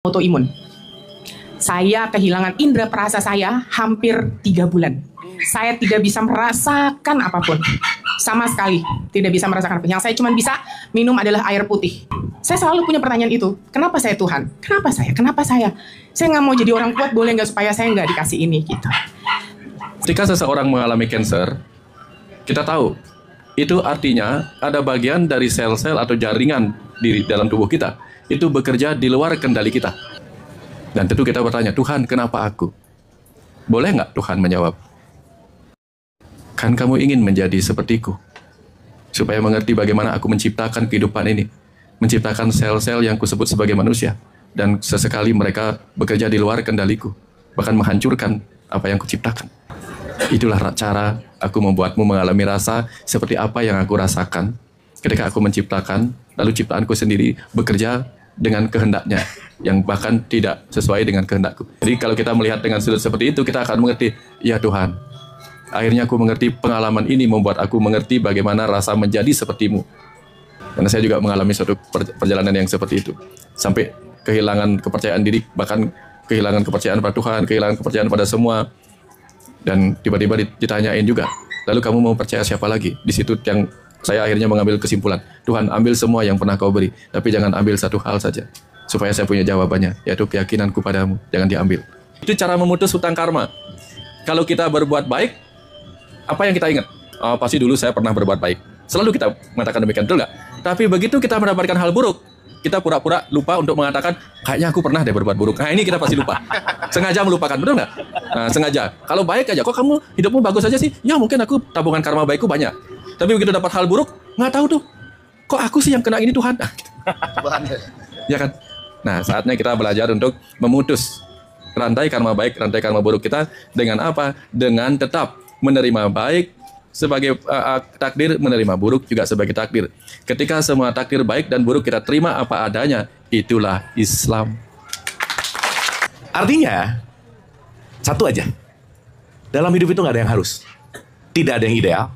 autoimun. Saya kehilangan indera perasa saya hampir 3 bulan. Saya tidak bisa merasakan apapun. Sama sekali tidak bisa merasakan apapun. Yang saya cuma bisa minum adalah air putih. Saya selalu punya pertanyaan itu. Kenapa saya Tuhan? Kenapa saya? Kenapa saya? Saya nggak mau jadi orang kuat, boleh nggak supaya saya nggak dikasih ini gitu. Ketika seseorang mengalami cancer, kita tahu itu artinya ada bagian dari sel-sel atau jaringan di dalam tubuh kita itu bekerja di luar kendali kita. Dan tentu kita bertanya, Tuhan, kenapa aku? Boleh nggak Tuhan menjawab? Kan kamu ingin menjadi sepertiku, supaya mengerti bagaimana aku menciptakan kehidupan ini, menciptakan sel-sel yang kusebut sebagai manusia, dan sesekali mereka bekerja di luar kendaliku, bahkan menghancurkan apa yang kuciptakan. Itulah cara aku membuatmu mengalami rasa seperti apa yang aku rasakan ketika aku menciptakan, lalu ciptaanku sendiri bekerja dengan kehendaknya, yang bahkan tidak sesuai dengan kehendakku. Jadi kalau kita melihat dengan sudut seperti itu, kita akan mengerti, ya Tuhan, akhirnya aku mengerti pengalaman ini membuat aku mengerti bagaimana rasa menjadi sepertimu. Karena saya juga mengalami suatu perjalanan yang seperti itu. Sampai kehilangan kepercayaan diri, bahkan kehilangan kepercayaan pada Tuhan, kehilangan kepercayaan pada semua. Dan tiba-tiba ditanyain juga, lalu kamu mau percaya siapa lagi? Di situ yang saya akhirnya mengambil kesimpulan, Tuhan, ambil semua yang pernah kau beri, tapi jangan ambil satu hal saja, supaya saya punya jawabannya, yaitu keyakinanku padamu, jangan diambil. Itu cara memutus hutang karma. Kalau kita berbuat baik, apa yang kita ingat? Oh, pasti dulu saya pernah berbuat baik. Selalu kita mengatakan demikian, betul nggak? Tapi begitu kita mendapatkan hal buruk, kita pura-pura lupa untuk mengatakan, kayaknya aku pernah deh berbuat buruk. Nah, ini kita pasti lupa. Sengaja melupakan, betul nggak? Nah, sengaja. Kalau baik aja, kok kamu hidupmu bagus aja sih? Ya mungkin aku tabungan karma baikku banyak. Tapi begitu dapat hal buruk, nggak tahu tuh. Kok aku sih yang kena ini Tuhan? Nah, gitu. Ya kan? Nah, saatnya kita belajar untuk memutus rantai karma baik, rantai karma buruk kita dengan apa? Dengan tetap menerima baik sebagai takdir, menerima buruk juga sebagai takdir. Ketika semua takdir baik dan buruk kita terima apa adanya, itulah Islam. Artinya satu aja, dalam hidup itu nggak ada yang harus, tidak ada yang ideal.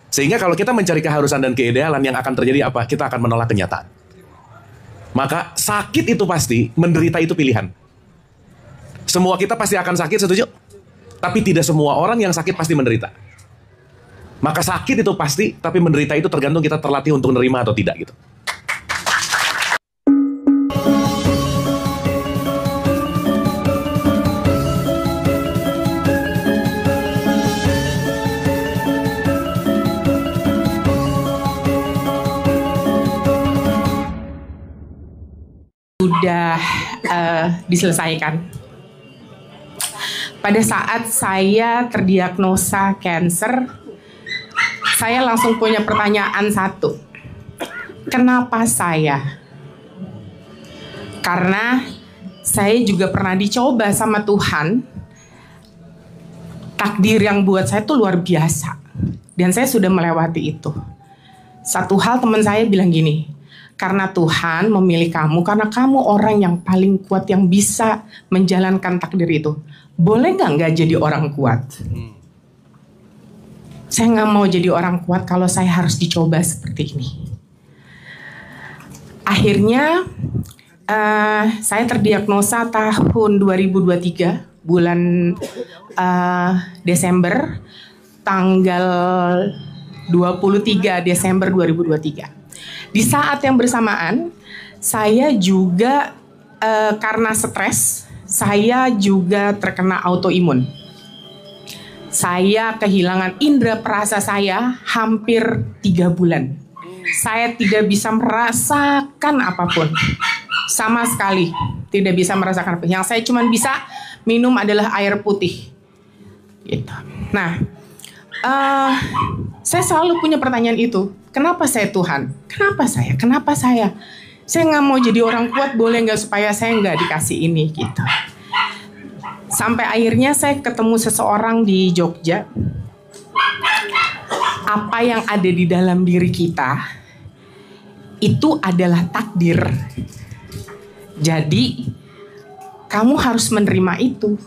Sehingga kalau kita mencari keharusan dan keidealan, yang akan terjadi apa? Kita akan menolak kenyataan. Maka sakit itu pasti, menderita itu pilihan. Semua kita pasti akan sakit, setuju? Tapi tidak semua orang yang sakit pasti menderita. Maka sakit itu pasti, tapi menderita itu tergantung kita terlatih untuk menerima atau tidak gitu. Sudah diselesaikan. Pada saat saya terdiagnosa cancer, saya langsung punya pertanyaan satu. Kenapa saya? Karena saya juga pernah dicoba sama Tuhan. Takdir yang buat saya tuh luar biasa. Dan saya sudah melewati itu. Satu hal teman saya bilang gini, karena Tuhan memilih kamu, karena kamu orang yang paling kuat yang bisa menjalankan takdir itu. Boleh nggak jadi orang kuat? Saya nggak mau jadi orang kuat kalau saya harus dicoba seperti ini. Akhirnya saya terdiagnosa tahun 2023 bulan Desember, tanggal 23 Desember 2023. Di saat yang bersamaan saya juga karena stres, saya juga terkena autoimun. Saya kehilangan indera perasa saya hampir 3 bulan. Saya tidak bisa merasakan apapun. Sama sekali tidak bisa merasakan apapun. Yang saya cuma bisa minum adalah air putih. Gitu. Nah, saya selalu punya pertanyaan itu. Kenapa saya Tuhan? Kenapa saya? Kenapa saya? Saya nggak mau jadi orang kuat, boleh nggak supaya saya nggak dikasih ini gitu. Sampai akhirnya saya ketemu seseorang di Jogja. Apa yang ada di dalam diri kita itu adalah takdir. Jadi kamu harus menerima itu.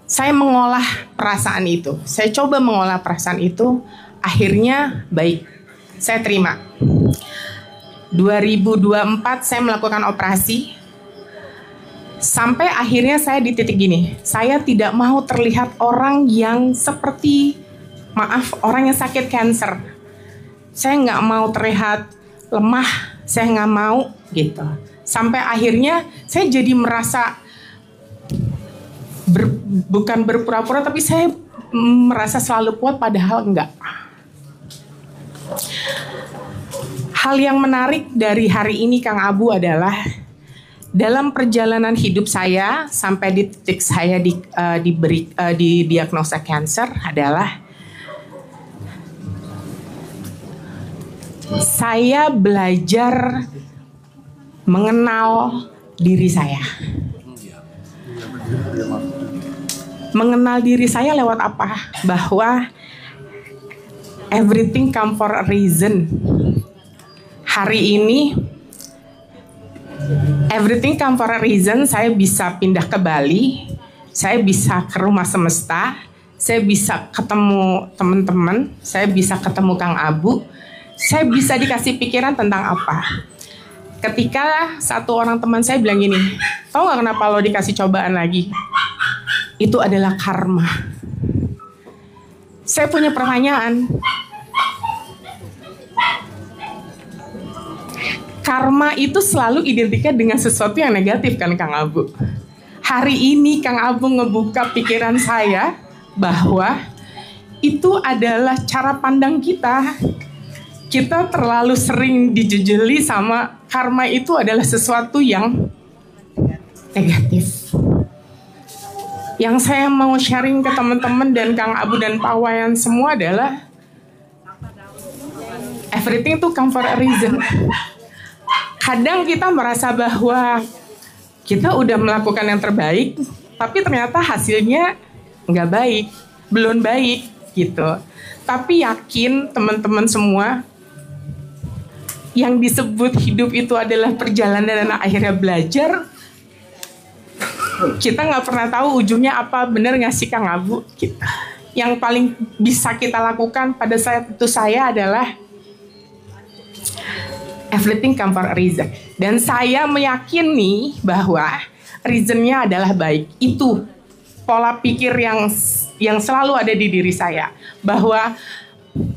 Saya mengolah perasaan itu. Saya coba mengolah perasaan itu. Akhirnya baik. Saya terima. 2024 saya melakukan operasi. Sampai akhirnya saya di titik gini, saya tidak mau terlihat orang yang seperti, maaf, orang yang sakit kanker. Saya nggak mau terlihat lemah, saya nggak mau gitu. Sampai akhirnya saya jadi merasa bukan berpura-pura, tapi saya merasa selalu kuat padahal enggak. Hal yang menarik dari hari ini Kang Abu adalah dalam perjalanan hidup saya sampai di titik saya didiagnosa kanker adalah saya belajar mengenal diri saya. Mengenal diri saya lewat apa? Bahwa everything come for a reason. Hari ini everything come for a reason. Saya bisa pindah ke Bali, saya bisa ke rumah semesta, saya bisa ketemu teman-teman, saya bisa ketemu Kang Abu, saya bisa dikasih pikiran tentang apa. Ketika satu orang teman saya bilang gini, tahu nggak kenapa lo dikasih cobaan lagi? Itu adalah karma. Saya punya pertanyaan. Karma itu selalu identiknya dengan sesuatu yang negatif kan Kang Abu? Hari ini Kang Abu ngebuka pikiran saya bahwa itu adalah cara pandang kita. Kita terlalu sering dijejeli sama karma itu adalah sesuatu yang negatif. Yang saya mau sharing ke teman-teman dan Kang Abu dan Pak Wayan semua adalah everything itu come for a reason. Kadang kita merasa bahwa kita udah melakukan yang terbaik, tapi ternyata hasilnya nggak baik, belum baik gitu. Tapi yakin teman-teman semua, yang disebut hidup itu adalah perjalanan dan akhirnya belajar. Kita nggak pernah tahu ujungnya apa, bener nggak sih Kang Abu? Yang paling bisa kita lakukan pada saat itu saya adalah everything come for a reason. Dan saya meyakini bahwa reasonnya adalah baik. Itu pola pikir yang selalu ada di diri saya. Bahwa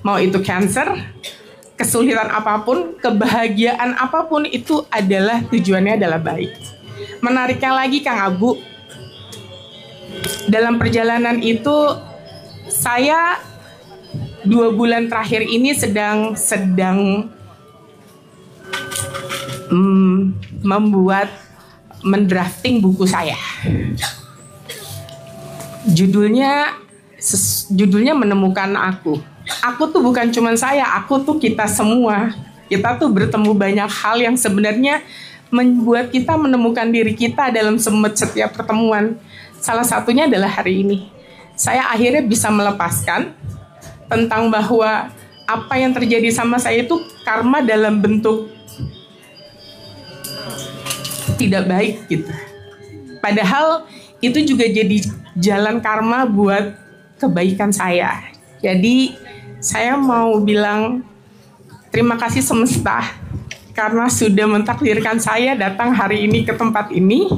mau itu cancer, kesulitan apapun, kebahagiaan apapun itu adalah tujuannya adalah baik. Menariknya lagi Kang Abu, dalam perjalanan itu saya 2 bulan terakhir ini sedang mendrafting buku saya. Judulnya Menemukan Aku. Aku tuh bukan cuma saya, aku tuh kita semua. Kita tuh bertemu banyak hal yang sebenarnya membuat kita menemukan diri kita dalam setiap pertemuan. Salah satunya adalah hari ini. Saya akhirnya bisa melepaskan tentang bahwa apa yang terjadi sama saya itu karma dalam bentuk tidak baik gitu. Padahal itu juga jadi jalan karma buat kebaikan saya. Jadi saya mau bilang terima kasih semesta karena sudah mentakdirkan saya datang hari ini ke tempat ini.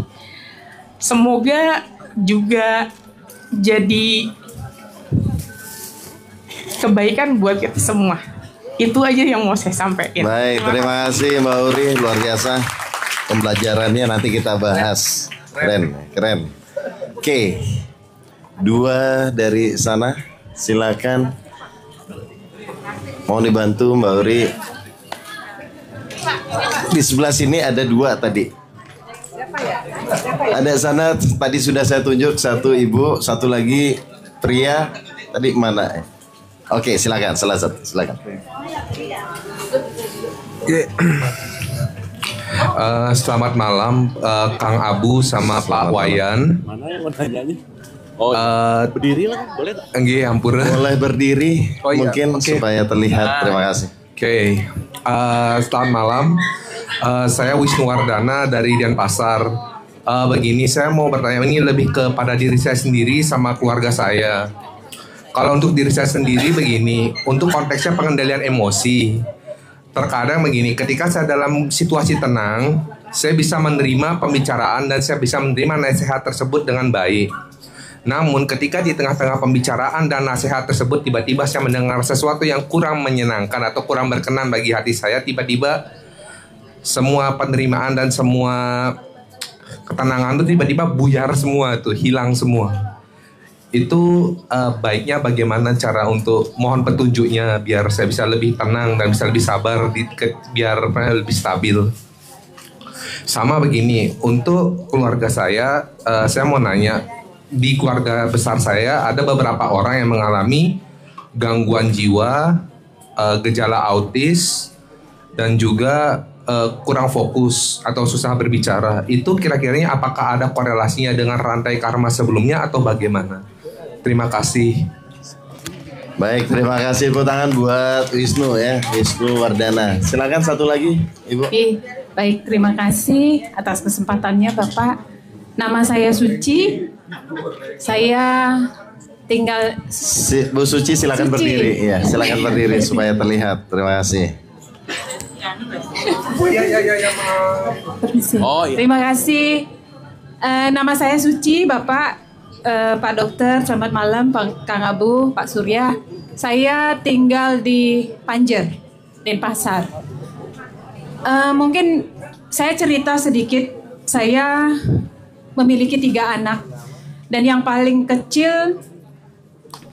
Semoga juga jadi kebaikan buat kita semua. Itu aja yang mau saya sampaikan. Baik, terima kasih Mbak Uri, luar biasa. Pembelajarannya nanti kita bahas. Keren. Oke, 2 dari sana, silakan. Mau dibantu Mbak Uri. Di sebelah sini ada 2 tadi. Ada sana tadi sudah saya tunjuk, 1 ibu, 1 lagi pria. Tadi mana? Oke, silakan, silakan. Selamat malam Kang Abu sama Pak Wayan. Mana yang mau nanya? Oh, berdiri lah, boleh? Enggak, ampura. Boleh berdiri, Oh, iya. mungkin Oke. supaya terlihat. Terima kasih. Oke, selamat malam. Saya Wisnu Wardana dari Denpasar. Begini, saya mau bertanya ini lebih kepada diri saya sendiri sama keluarga saya. Kalau untuk diri saya sendiri begini, untuk konteksnya pengendalian emosi. Terkadang begini, ketika saya dalam situasi tenang, saya bisa menerima pembicaraan dan saya bisa menerima nasihat tersebut dengan baik. Namun ketika di tengah-tengah pembicaraan dan nasihat tersebut tiba-tiba saya mendengar sesuatu yang kurang menyenangkan atau kurang berkenan bagi hati saya, tiba-tiba semua penerimaan dan semua ketenangan itu tiba-tiba buyar semua, itu hilang semua. Itu baiknya bagaimana cara untuk mohon petunjuknya biar saya bisa lebih tenang dan bisa lebih sabar, biar lebih stabil. Sama begini, untuk keluarga saya mau nanya. Di keluarga besar saya ada beberapa orang yang mengalami gangguan jiwa, gejala autis, dan juga kurang fokus atau susah berbicara. Itu kira-kiranya apakah ada korelasinya dengan rantai karma sebelumnya atau bagaimana? Terima kasih. Baik, terima kasih. Tepuk tangan buat Wisnu ya, Wisnu Wardana. Silakan satu lagi, Ibu. Baik, terima kasih atas kesempatannya Bapak. Nama saya Suci. Saya tinggal Bu Suci, silakan berdiri. Ya, silakan berdiri supaya terlihat. Terima kasih. Oh, iya. Terima kasih. Nama saya Suci, Bapak, Pak Dokter. Selamat malam, Kang Abu, Pak Surya. Saya tinggal di Panjer, Denpasar. Mungkin saya cerita sedikit. Saya memiliki 3 anak. Dan yang paling kecil,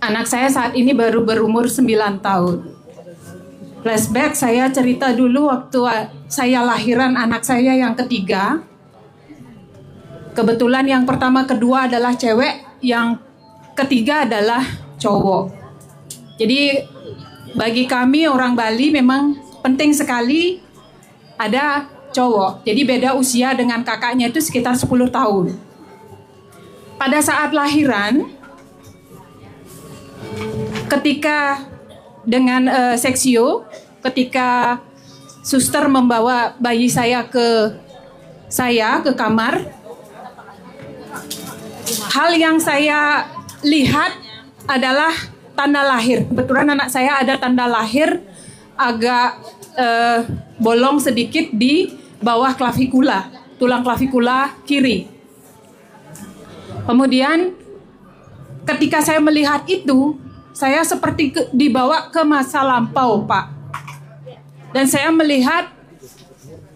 anak saya saat ini baru berumur 9 tahun. Flashback, saya cerita dulu waktu saya lahiran anak saya yang ketiga. Kebetulan yang pertama, kedua adalah cewek, yang ketiga adalah cowok. Jadi bagi kami orang Bali memang penting sekali ada cowok. Jadi beda usia dengan kakaknya itu sekitar 10 tahun. Pada saat lahiran, ketika dengan seksio, ketika suster membawa bayi saya ke kamar, hal yang saya lihat adalah tanda lahir. Kebetulan anak saya ada tanda lahir agak bolong sedikit di bawah klavikula, tulang klavikula kiri. Kemudian ketika saya melihat itu, saya seperti dibawa ke masa lampau, Pak. Dan saya melihat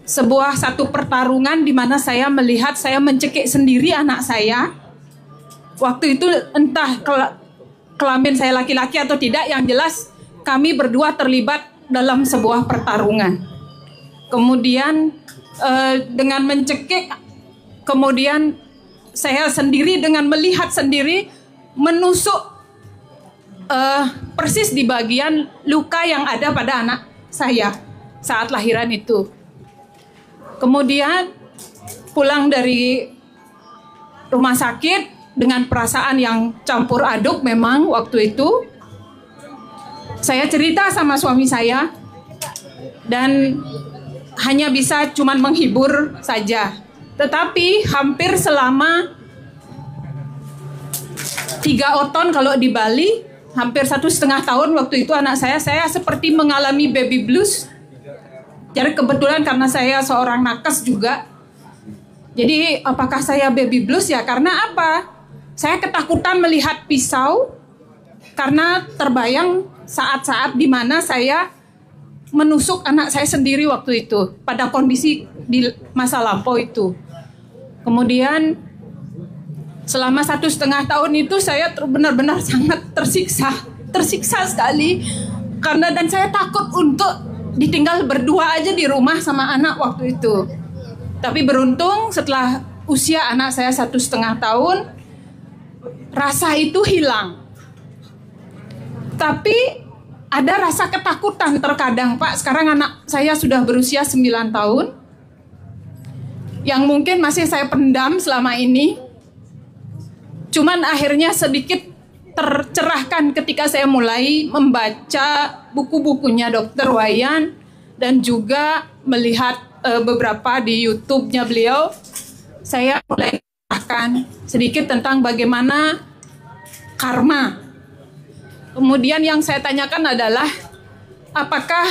satu pertarungan di mana saya melihat saya mencekik sendiri anak saya. Waktu itu entah kelamin saya laki-laki atau tidak, yang jelas kami berdua terlibat dalam sebuah pertarungan. Kemudian dengan mencekik, kemudian saya sendiri dengan melihat sendiri menusuk persis di bagian luka yang ada pada anak saya saat lahiran itu. Kemudian pulang dari rumah sakit dengan perasaan yang campur aduk memang waktu itu. Saya cerita sama suami saya dan hanya bisa cuman menghibur saja. Tetapi hampir selama 3 oton kalau di Bali, hampir 1,5 tahun waktu itu anak saya seperti mengalami baby blues. Jadi kebetulan karena saya seorang nakes juga. Jadi apakah saya baby blues ya? Karena apa? Saya ketakutan melihat pisau karena terbayang saat-saat di mana saya menusuk anak saya sendiri waktu itu pada kondisi di masa lampau itu. Kemudian selama 1,5 tahun itu saya benar-benar sangat tersiksa sekali karena, dan saya takut untuk ditinggal berdua aja di rumah sama anak waktu itu. Tapi beruntung setelah usia anak saya 1,5 tahun, rasa itu hilang. Tapi ada rasa ketakutan terkadang, Pak. Sekarang anak saya sudah berusia 9 tahun. Yang mungkin masih saya pendam selama ini. Cuman akhirnya sedikit tercerahkan ketika saya mulai membaca buku-bukunya Dr. Wayan. Dan juga melihat beberapa di YouTube-nya beliau. Saya mulai tercerahkan sedikit tentang bagaimana karma. Kemudian yang saya tanyakan adalah, apakah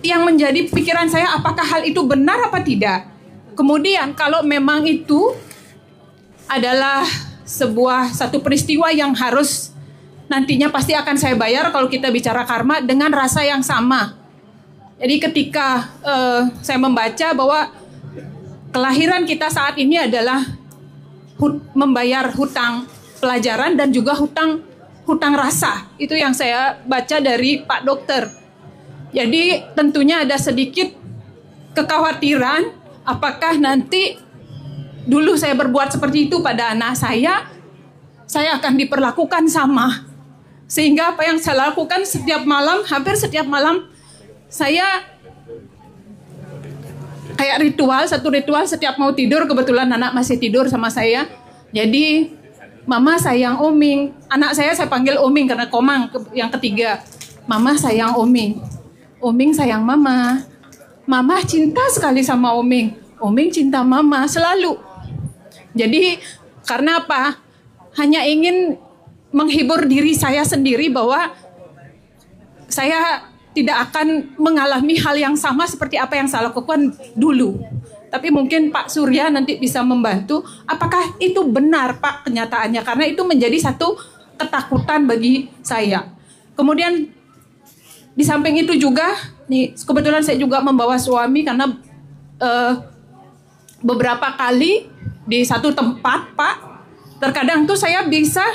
yang menjadi pikiran saya, apakah hal itu benar apa tidak. Kemudian kalau memang itu adalah satu peristiwa yang harus nantinya pasti akan saya bayar kalau kita bicara karma, dengan rasa yang sama. Jadi ketika saya membaca bahwa kelahiran kita saat ini adalah membayar hutang pelajaran dan juga hutang rasa. Itu yang saya baca dari Pak Dokter. Jadi tentunya ada sedikit kekhawatiran apakah nanti dulu saya berbuat seperti itu pada anak saya akan diperlakukan sama. Sehingga apa yang saya lakukan setiap malam, hampir setiap malam, saya kayak satu ritual setiap mau tidur, kebetulan anak masih tidur sama saya. Jadi, Mama sayang Oming. Anak saya panggil Oming karena Komang yang ketiga. Mama sayang Oming. Oming sayang Mama. Mama cinta sekali sama Oming. Oming cinta Mama selalu. Jadi, karena apa? Hanya ingin menghibur diri saya sendiri bahwa saya tidak akan mengalami hal yang sama seperti apa yang saya lakukan dulu. Tapi mungkin Pak Surya nanti bisa membantu. Apakah itu benar Pak kenyataannya? Karena itu menjadi satu ketakutan bagi saya. Kemudian di samping itu juga, nih kebetulan saya juga membawa suami karena beberapa kali di satu tempat Pak, terkadang tuh saya bisa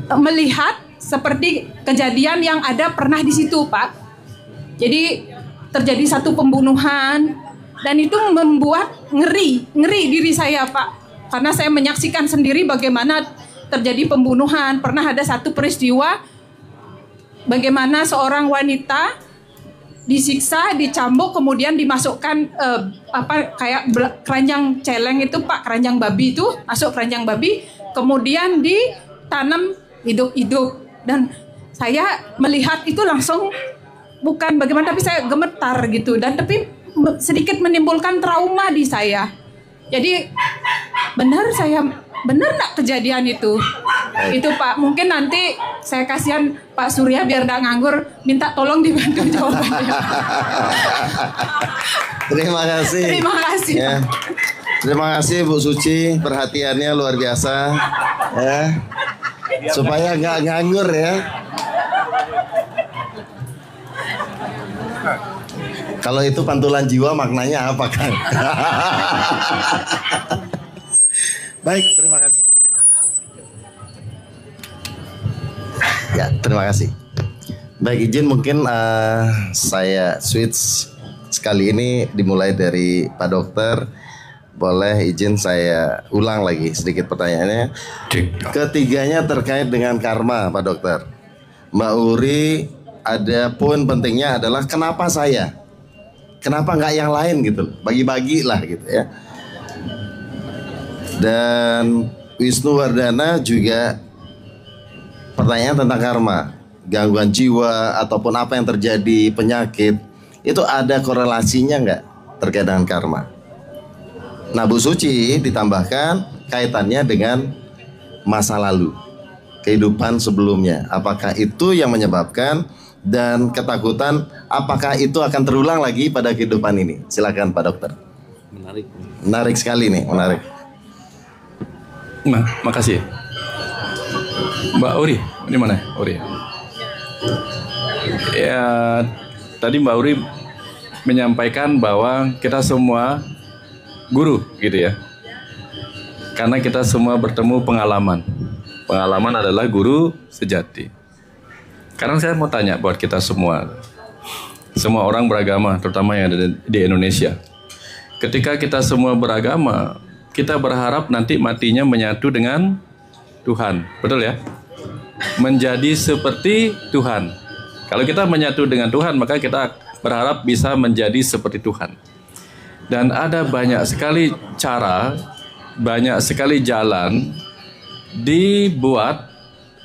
melihat seperti kejadian yang ada pernah di situ, Pak. Jadi terjadi satu pembunuhan dan itu membuat ngeri diri saya, Pak. Karena saya menyaksikan sendiri bagaimana terjadi pembunuhan. Pernah ada satu peristiwa bagaimana seorang wanita disiksa, dicambuk, kemudian dimasukkan kayak keranjang celeng itu, Pak, keranjang babi itu, masuk keranjang babi, kemudian ditanam hidup-hidup. Dan saya melihat itu langsung bukan bagaimana, tapi saya gemetar gitu, dan tapi sedikit menimbulkan trauma di saya. Jadi benar nggak kejadian itu? Itu Pak, mungkin nanti saya kasihan Pak Surya biar nggak nganggur, minta tolong dibantu jawabannya. Terima kasih. Terima kasih. Ya. Terima kasih Bu Suci, perhatiannya luar biasa. Ya. Supaya nggak nganggur ya. Kalau itu pantulan jiwa maknanya apa, Kang? Baik, terima kasih. Ya, terima kasih. Baik, izin mungkin saya switch sekali ini dimulai dari Pak Dokter. Boleh izin saya ulang lagi sedikit pertanyaannya. Ketiganya terkait dengan karma, Pak Dokter. Mbak Uri, ada pun pentingnya adalah kenapa saya? Kenapa nggak yang lain gitu? Bagi-bagi lah gitu ya. Dan Wisnu Wardana juga pertanyaan tentang karma, gangguan jiwa ataupun apa yang terjadi, penyakit, itu ada korelasinya nggak terkait dengan karma? Nah, Bu Suci ditambahkan kaitannya dengan masa lalu, kehidupan sebelumnya. Apakah itu yang menyebabkan, dan ketakutan apakah itu akan terulang lagi pada kehidupan ini? Silakan Pak Dokter. Menarik sekali nih, menarik. Nah, makasih. Mbak Uri, ini mana? Uri. Ya, tadi Mbak Uri menyampaikan bahwa kita semua guru gitu ya. Karena kita semua bertemu pengalaman. Pengalaman adalah guru sejati. Sekarang saya mau tanya buat kita semua. Semua orang beragama, terutama yang ada di Indonesia. Ketika kita semua beragama, kita berharap nanti matinya menyatu dengan Tuhan. Betul ya? Menjadi seperti Tuhan. Kalau kita menyatu dengan Tuhan, maka kita berharap bisa menjadi seperti Tuhan. Dan ada banyak sekali cara, banyak sekali jalan dibuat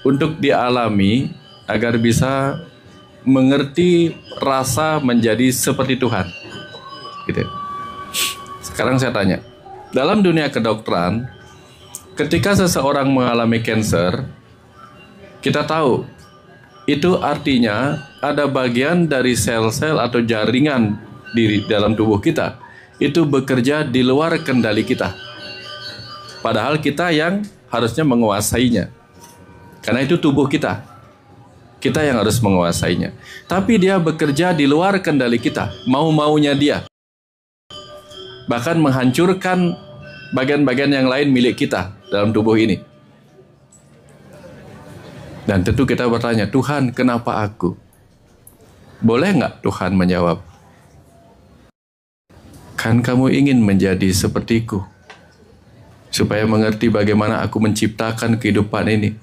untuk dialami agar bisa mengerti rasa menjadi seperti Tuhan. Gitu. Sekarang saya tanya, dalam dunia kedokteran, ketika seseorang mengalami kanker, kita tahu itu artinya ada bagian dari sel-sel atau jaringan di dalam tubuh kita itu bekerja di luar kendali kita. Padahal kita yang harusnya menguasainya. Karena itu tubuh kita. Kita yang harus menguasainya. Tapi dia bekerja di luar kendali kita, mau-maunya dia. Bahkan menghancurkan bagian-bagian yang lain milik kita dalam tubuh ini. Dan tentu kita bertanya, Tuhan, kenapa aku? Boleh nggak Tuhan menjawab? Kan kamu ingin menjadi sepertiku, supaya mengerti bagaimana aku menciptakan kehidupan ini,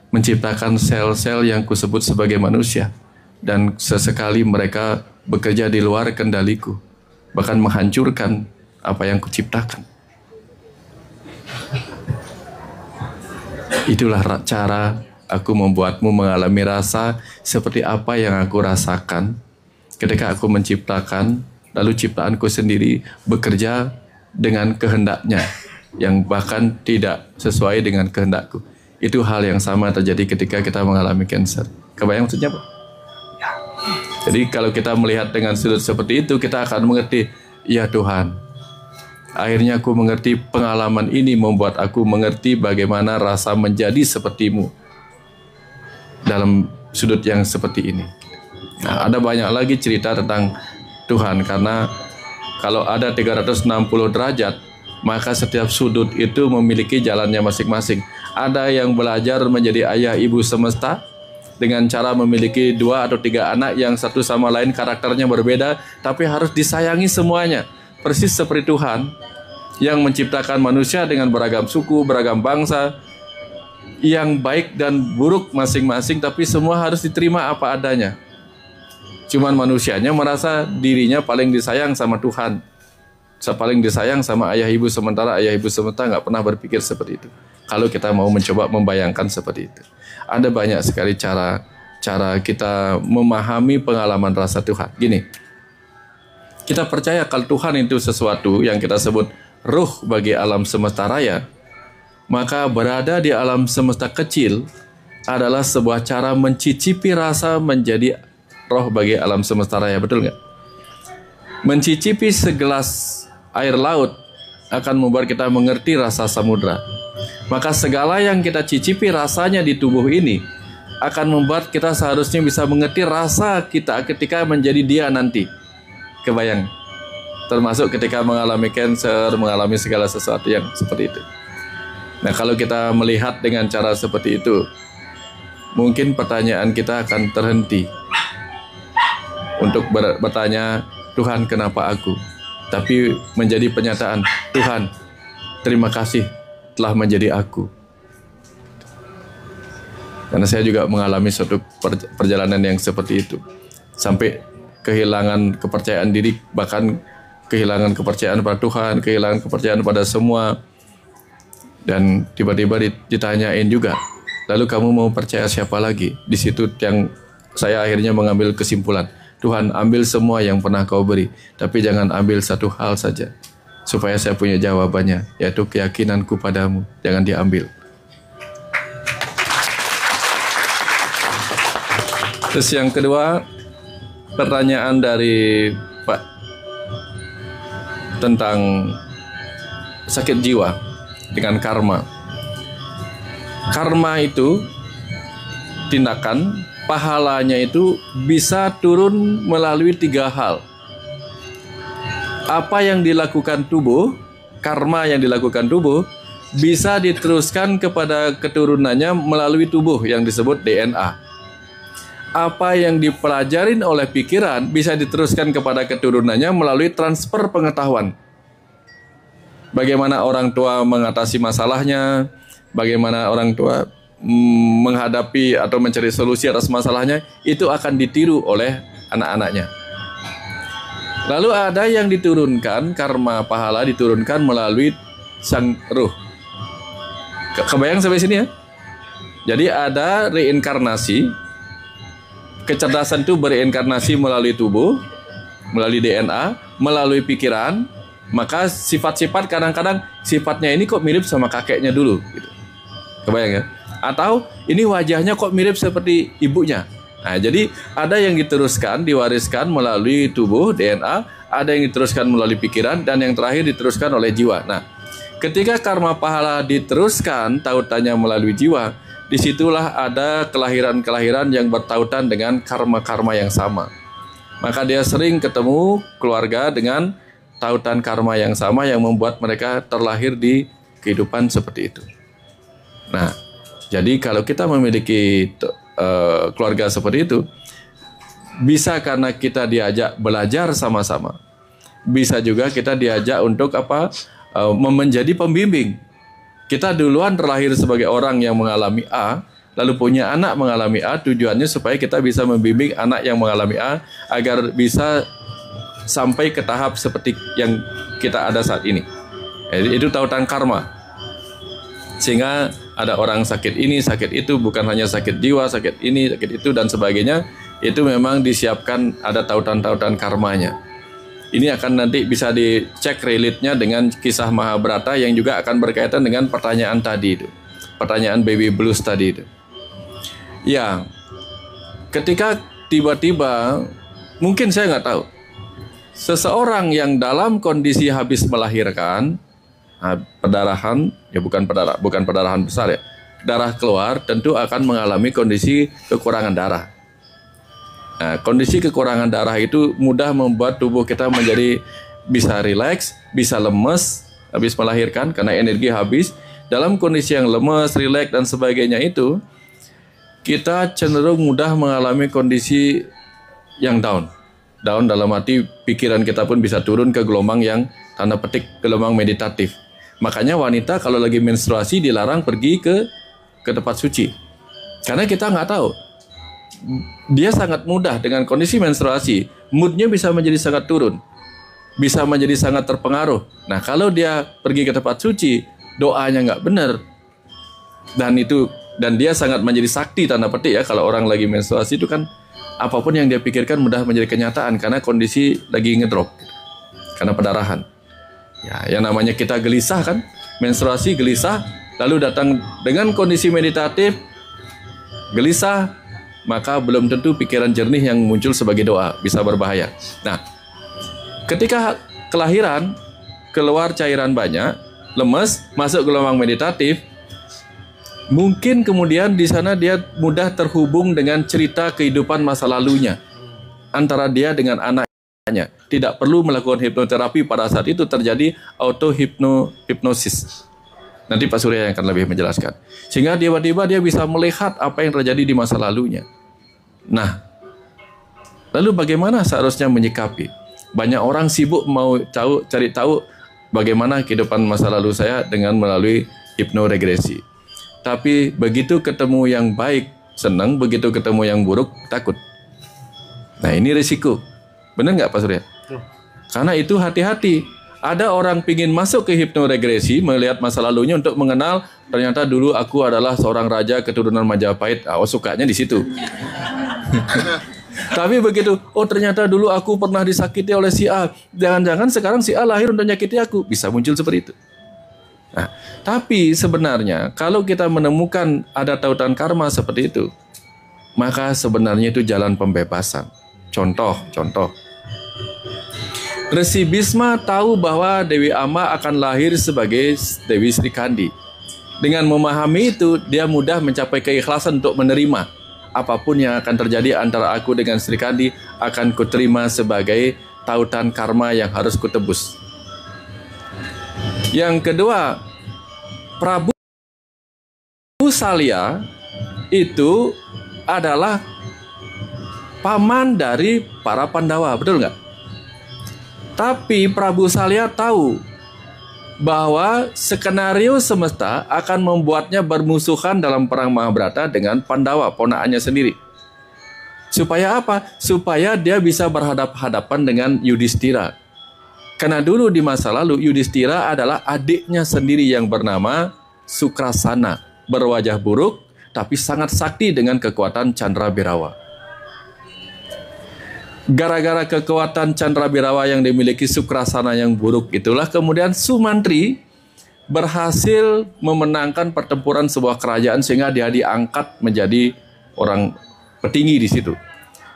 menciptakan sel-sel yang kusebut sebagai manusia, dan sesekali mereka bekerja di luar kendaliku, bahkan menghancurkan apa yang kuciptakan. Itulah cara aku membuatmu mengalami rasa seperti apa yang aku rasakan ketika aku menciptakan, lalu ciptaanku sendiri bekerja dengan kehendaknya, yang bahkan tidak sesuai dengan kehendakku. Itu hal yang sama terjadi ketika kita mengalami cancer. Kebayang maksudnya Pak? Jadi kalau kita melihat dengan sudut seperti itu, kita akan mengerti, ya Tuhan, akhirnya aku mengerti, pengalaman ini membuat aku mengerti bagaimana rasa menjadi sepertimu dalam sudut yang seperti ini. Nah, ada banyak lagi cerita tentang Tuhan, karena kalau ada 360 derajat, maka setiap sudut itu memiliki jalannya masing-masing. Ada yang belajar menjadi ayah ibu semesta dengan cara memiliki 2 atau 3 anak yang satu sama lain karakternya berbeda, tapi harus disayangi semuanya. Persis seperti Tuhan yang menciptakan manusia dengan beragam suku, beragam bangsa, yang baik dan buruk masing-masing, tapi semua harus diterima apa adanya. Cuman manusianya merasa dirinya paling disayang sama Tuhan, paling disayang sama ayah ibu, sementara ayah ibu semesta nggak pernah berpikir seperti itu. Kalau kita mau mencoba membayangkan seperti itu, ada banyak sekali cara kita memahami pengalaman rasa Tuhan. Gini, kita percaya kalau Tuhan itu sesuatu yang kita sebut ruh bagi alam semesta raya, maka berada di alam semesta kecil adalah sebuah cara mencicipi rasa menjadi roh bagi alam semesta raya, betul nggak? Mencicipi segelas air laut akan membuat kita mengerti rasa samudra. Maka segala yang kita cicipi rasanya di tubuh ini akan membuat kita seharusnya bisa mengerti rasa kita ketika menjadi dia nanti. Kebayang? Termasuk ketika mengalami cancer, mengalami segala sesuatu yang seperti itu. Nah, kalau kita melihat dengan cara seperti itu, mungkin pertanyaan kita akan terhenti untuk bertanya, Tuhan kenapa aku? Tapi menjadi penyataan, Tuhan terima kasih telah menjadi aku. Karena saya juga mengalami suatu perjalanan yang seperti itu. Sampai kehilangan kepercayaan diri, bahkan kehilangan kepercayaan pada Tuhan, kehilangan kepercayaan pada semua. Dan tiba-tiba ditanyain juga, lalu kamu mau percaya siapa lagi? Di situ yang saya akhirnya mengambil kesimpulan, Tuhan ambil semua yang pernah kau beri, tapi jangan ambil satu hal saja, supaya saya punya jawabannya, yaitu keyakinanku padamu, jangan diambil. Terus yang kedua, pertanyaan dari Pak tentang sakit jiwa dengan karma. Karma itu tindakan, pahalanya itu bisa turun melalui 3 hal. Apa yang dilakukan tubuh, karma yang dilakukan tubuh, bisa diteruskan kepada keturunannya melalui tubuh yang disebut DNA. Apa yang dipelajarin oleh pikiran bisa diteruskan kepada keturunannya melalui transfer pengetahuan. Bagaimana orang tua mengatasi masalahnya, bagaimana orang tua menghadapi atau mencari solusi atas masalahnya, itu akan ditiru oleh anak-anaknya. Lalu ada yang diturunkan, karma pahala diturunkan melalui sang ruh. Kebayang sampai sini ya? Jadi ada reinkarnasi, kecerdasan itu bereinkarnasi melalui tubuh, melalui DNA, melalui pikiran. Maka sifat-sifat kadang-kadang sifatnya ini kok mirip sama kakeknya dulu gitu. Kebayang ya? Atau ini wajahnya kok mirip seperti ibunya. Nah, jadi ada yang diteruskan, diwariskan melalui tubuh, DNA, ada yang diteruskan melalui pikiran, dan yang terakhir diteruskan oleh jiwa. Nah, ketika karma pahala diteruskan tautannya melalui jiwa, disitulah ada kelahiran-kelahiran yang bertautan dengan karma-karma yang sama. Maka dia sering ketemu keluarga dengan tautan karma yang sama yang membuat mereka terlahir di kehidupan seperti itu. Nah, jadi kalau kita memiliki keluarga seperti itu, bisa karena kita diajak belajar sama-sama, bisa juga kita diajak untuk menjadi pembimbing. Kita duluan terlahir sebagai orang yang mengalami A, lalu punya anak mengalami A, tujuannya supaya kita bisa membimbing anak yang mengalami A agar bisa sampai ke tahap seperti yang kita ada saat ini. Itu tautan karma. Sehingga ada orang sakit ini, sakit itu, bukan hanya sakit jiwa, sakit ini, sakit itu, dan sebagainya. Itu memang disiapkan, ada tautan-tautan karmanya. Ini akan nanti bisa dicek relate-nya dengan kisah Mahabharata yang juga akan berkaitan dengan pertanyaan tadi itu. Pertanyaan baby blues tadi itu. Ya, ketika tiba-tiba, mungkin saya nggak tahu, seseorang yang dalam kondisi habis melahirkan, perdarahan, ya bukan perdarahan besar ya, darah keluar, tentu akan mengalami kondisi kekurangan darah. Nah, kondisi kekurangan darah itu mudah membuat tubuh kita menjadi bisa rileks, bisa lemes habis melahirkan karena energi habis. Dalam kondisi yang lemes, rileks dan sebagainya itu, kita cenderung mudah mengalami kondisi yang down. Down dalam arti pikiran kita pun bisa turun ke gelombang yang tanda petik gelombang meditatif. Makanya wanita kalau lagi menstruasi dilarang pergi ke tempat suci. Karena kita nggak tahu. Dia sangat mudah dengan kondisi menstruasi, moodnya bisa menjadi sangat turun. Bisa menjadi sangat terpengaruh. Nah, kalau dia pergi ke tempat suci, doanya nggak benar. Dan dia sangat menjadi sakti tanda petik ya, kalau orang lagi menstruasi itu kan apapun yang dia pikirkan mudah menjadi kenyataan karena kondisi lagi ngedrop. Karena pendarahan. Ya, yang namanya kita gelisah kan, menstruasi gelisah, lalu datang dengan kondisi meditatif, gelisah, maka belum tentu pikiran jernih yang muncul sebagai doa, bisa berbahaya. Nah, ketika kelahiran, keluar cairan banyak, lemes, masuk gelombang meditatif, mungkin kemudian di sana dia mudah terhubung dengan cerita kehidupan masa lalunya, antara dia dengan anak. Tidak perlu melakukan hipnoterapi pada saat itu terjadi auto-hipnosis. Nanti Pak Surya yang akan lebih menjelaskan. Sehingga tiba-tiba dia bisa melihat apa yang terjadi di masa lalunya. Nah, lalu bagaimana seharusnya menyikapi? Banyak orang sibuk mau cari tahu bagaimana kehidupan masa lalu saya dengan melalui hipnoregresi. Tapi begitu ketemu yang baik, senang, begitu ketemu yang buruk, takut. Nah, ini risiko. Benar nggak Pak Surya? Karena itu hati-hati. Ada orang pingin masuk ke hipnoregresi, melihat masa lalunya untuk mengenal ternyata dulu aku adalah seorang raja keturunan Majapahit. Sukanya di situ. Tapi begitu, ternyata dulu aku pernah disakiti oleh si A. Jangan-jangan sekarang si A lahir untuk menyakiti aku. Bisa muncul seperti itu. Nah, tapi sebenarnya kalau kita menemukan ada tautan karma seperti itu, maka sebenarnya itu jalan pembebasan. Contoh. Resi Bisma tahu bahwa Dewi Amba akan lahir sebagai Dewi Sri Kandi. Dengan memahami itu, dia mudah mencapai keikhlasan untuk menerima apapun yang akan terjadi antara aku dengan Sri Kandi akan kuterima sebagai tautan karma yang harus kutebus. Yang kedua, Prabu Salya itu adalah paman dari para Pandawa, betul nggak? Tapi Prabu Salya tahu bahwa skenario semesta akan membuatnya bermusuhan dalam perang Mahabharata dengan Pandawa, ponakannya sendiri. Supaya apa? Supaya dia bisa berhadapan dengan Yudhistira. Karena dulu di masa lalu Yudhistira adalah adiknya sendiri yang bernama Sukrasana, berwajah buruk tapi sangat sakti dengan kekuatan Candrabirawa. Gara-gara kekuatan Candrabirawa yang dimiliki Sukrasana yang buruk itulah kemudian Sumantri berhasil memenangkan pertempuran sebuah kerajaan sehingga dia diangkat menjadi orang petinggi di situ.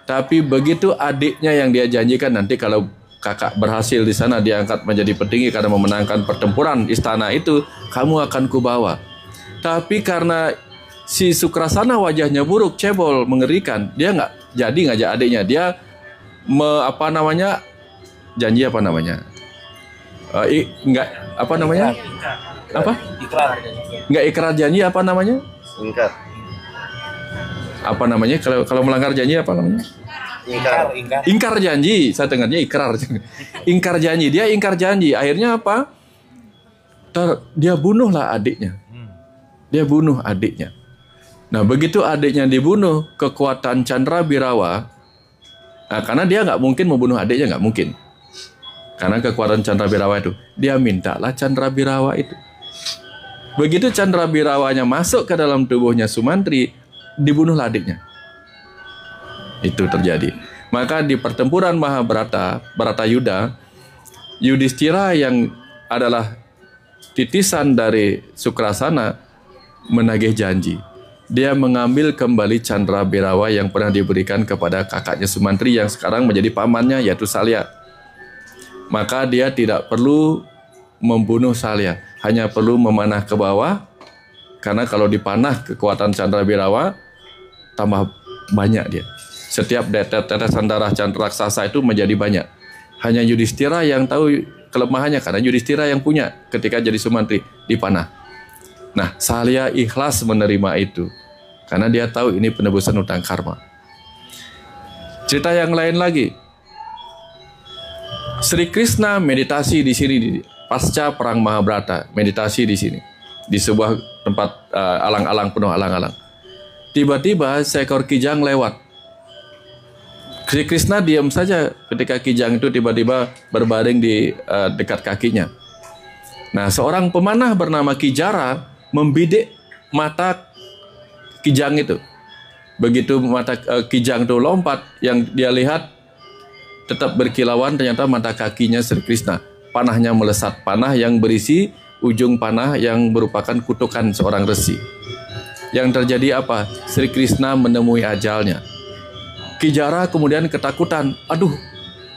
Tapi begitu adiknya yang dia janjikan nanti kalau kakak berhasil di sana diangkat menjadi petinggi karena memenangkan pertempuran istana itu, kamu akan kubawa. Tapi karena si Sukrasana wajahnya buruk, cebol, mengerikan, dia nggak jadi ngajak adiknya. Dia janji apa namanya? Nggak apa namanya? Apa? Nggak ikrar janji apa namanya? Apa namanya? Kalau melanggar janji apa namanya? Ingkar janji. Saya dengarnya ikrar. Ingkar janji. Dia ingkar janji. Akhirnya apa? Dia bunuhlah adiknya. Dia bunuh adiknya. Nah, begitu adiknya dibunuh, kekuatan Candra-Birawa, karena dia nggak mungkin membunuh adiknya, nggak mungkin. Karena kekuatan Candra-Birawa itu, dia mintalah Candra-Birawa itu. Begitu Candra-Birawanya masuk ke dalam tubuhnya Sumantri, dibunuhlah adiknya. Itu terjadi. Maka di pertempuran Mahabharata, Bharatayuda, Yudhistira yang adalah titisan dari Sukrasana menagih janji. Dia mengambil kembali Candra-Birawa yang pernah diberikan kepada kakaknya Sumantri yang sekarang menjadi pamannya, yaitu Salya. Maka dia tidak perlu membunuh Salya, hanya perlu memanah ke bawah, karena kalau dipanah kekuatan Candra-Birawa tambah banyak dia. Setiap tetesan darah Candra raksasa itu menjadi banyak. Hanya Yudhistira yang tahu kelemahannya, karena Yudhistira yang punya ketika jadi Sumantri dipanah. Nah, Salya ikhlas menerima itu karena dia tahu ini penebusan utang karma. Cerita yang lain lagi. Sri Krishna meditasi di sini pasca perang Mahabharata, meditasi di sini di sebuah tempat alang-alang penuh alang-alang. Tiba-tiba seekor kijang lewat. Sri Krishna diam saja ketika kijang itu tiba-tiba berbaring di dekat kakinya. Nah, seorang pemanah bernama Kijara membidik mata kijang itu. Begitu mata kijang itu lompat, yang dia lihat tetap berkilauan, ternyata mata kakinya Sri Krishna. Panahnya melesat, panah yang berisi ujung panah yang merupakan kutukan seorang resi. Yang terjadi apa? Sri Krishna menemui ajalnya. Kijara kemudian ketakutan. Aduh,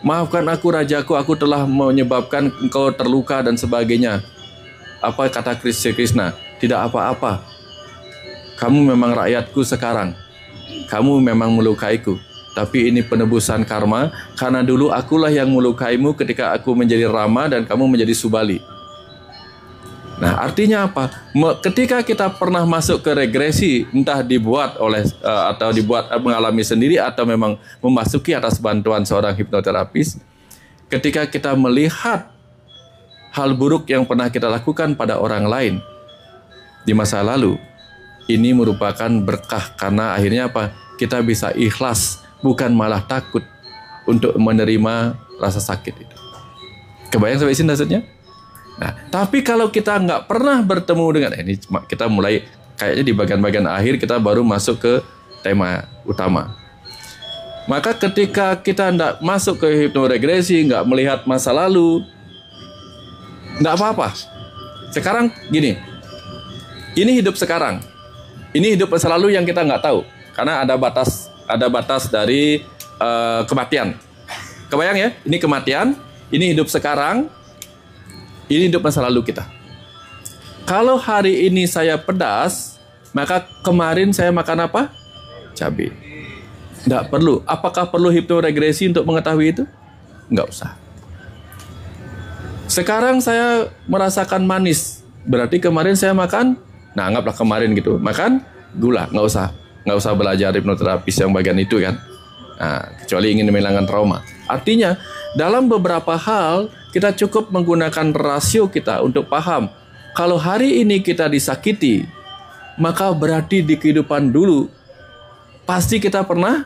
maafkan aku rajaku, aku telah menyebabkan engkau terluka dan sebagainya. Apa kata Sri Krishna? Tidak apa-apa. Kamu memang rakyatku sekarang. Kamu memang melukaiku. Tapi ini penebusan karma, karena dulu akulah yang melukaimu ketika aku menjadi Rama dan kamu menjadi Subali. Nah, artinya apa? Ketika kita pernah masuk ke regresi, entah dibuat oleh atau dibuat mengalami sendiri atau memang memasuki atas bantuan seorang hipnoterapis, ketika kita melihat hal buruk yang pernah kita lakukan pada orang lain di masa lalu, ini merupakan berkah karena akhirnya apa? Kita bisa ikhlas, bukan malah takut untuk menerima rasa sakit itu. Kebayang sampai sini maksudnya? Nah, tapi kalau kita nggak pernah bertemu dengan ini, kita mulai kayaknya di bagian-bagian akhir kita baru masuk ke tema utama. Maka ketika kita nggak masuk ke hipnoregresi, nggak melihat masa lalu, nggak apa-apa. Sekarang gini, ini hidup sekarang, ini hidup masa lalu yang kita nggak tahu, karena ada batas dari kematian. Kebayang ya, ini kematian, ini hidup sekarang. Ini hidup masa lalu kita. Kalau hari ini saya pedas, maka kemarin saya makan apa? Cabai. Nggak perlu. Apakah perlu hipnoregresi untuk mengetahui itu? Nggak usah. Sekarang saya merasakan manis. Berarti kemarin saya makan, nah anggaplah kemarin gitu, makan gula. Nggak usah belajar hipnoterapis yang bagian itu kan. Nah, kecuali ingin menghilangkan trauma. Artinya, dalam beberapa hal, kita cukup menggunakan rasio kita untuk paham. Kalau hari ini kita disakiti, maka berarti di kehidupan dulu, pasti kita pernah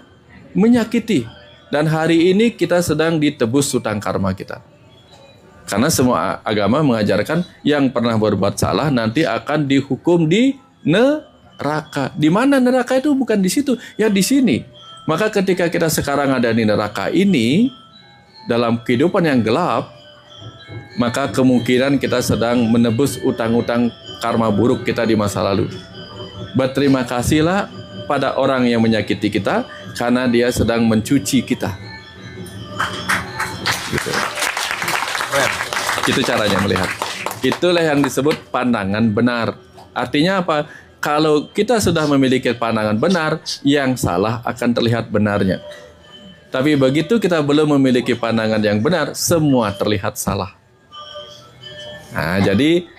menyakiti. Dan hari ini kita sedang ditebus hutang karma kita. Karena semua agama mengajarkan yang pernah berbuat salah nanti akan dihukum di neraka. Di mana neraka itu bukan di situ, ya di sini. Maka ketika kita sekarang ada di neraka ini, dalam kehidupan yang gelap, maka kemungkinan kita sedang menebus utang-utang karma buruk kita di masa lalu. Berterima kasihlah pada orang yang menyakiti kita karena dia sedang mencuci kita. Gitu. Itu caranya melihat. Itulah yang disebut pandangan benar. Artinya apa? Kalau kita sudah memiliki pandangan benar, yang salah akan terlihat benarnya. Tapi begitu kita belum memiliki pandangan yang benar, semua terlihat salah. Nah, jadi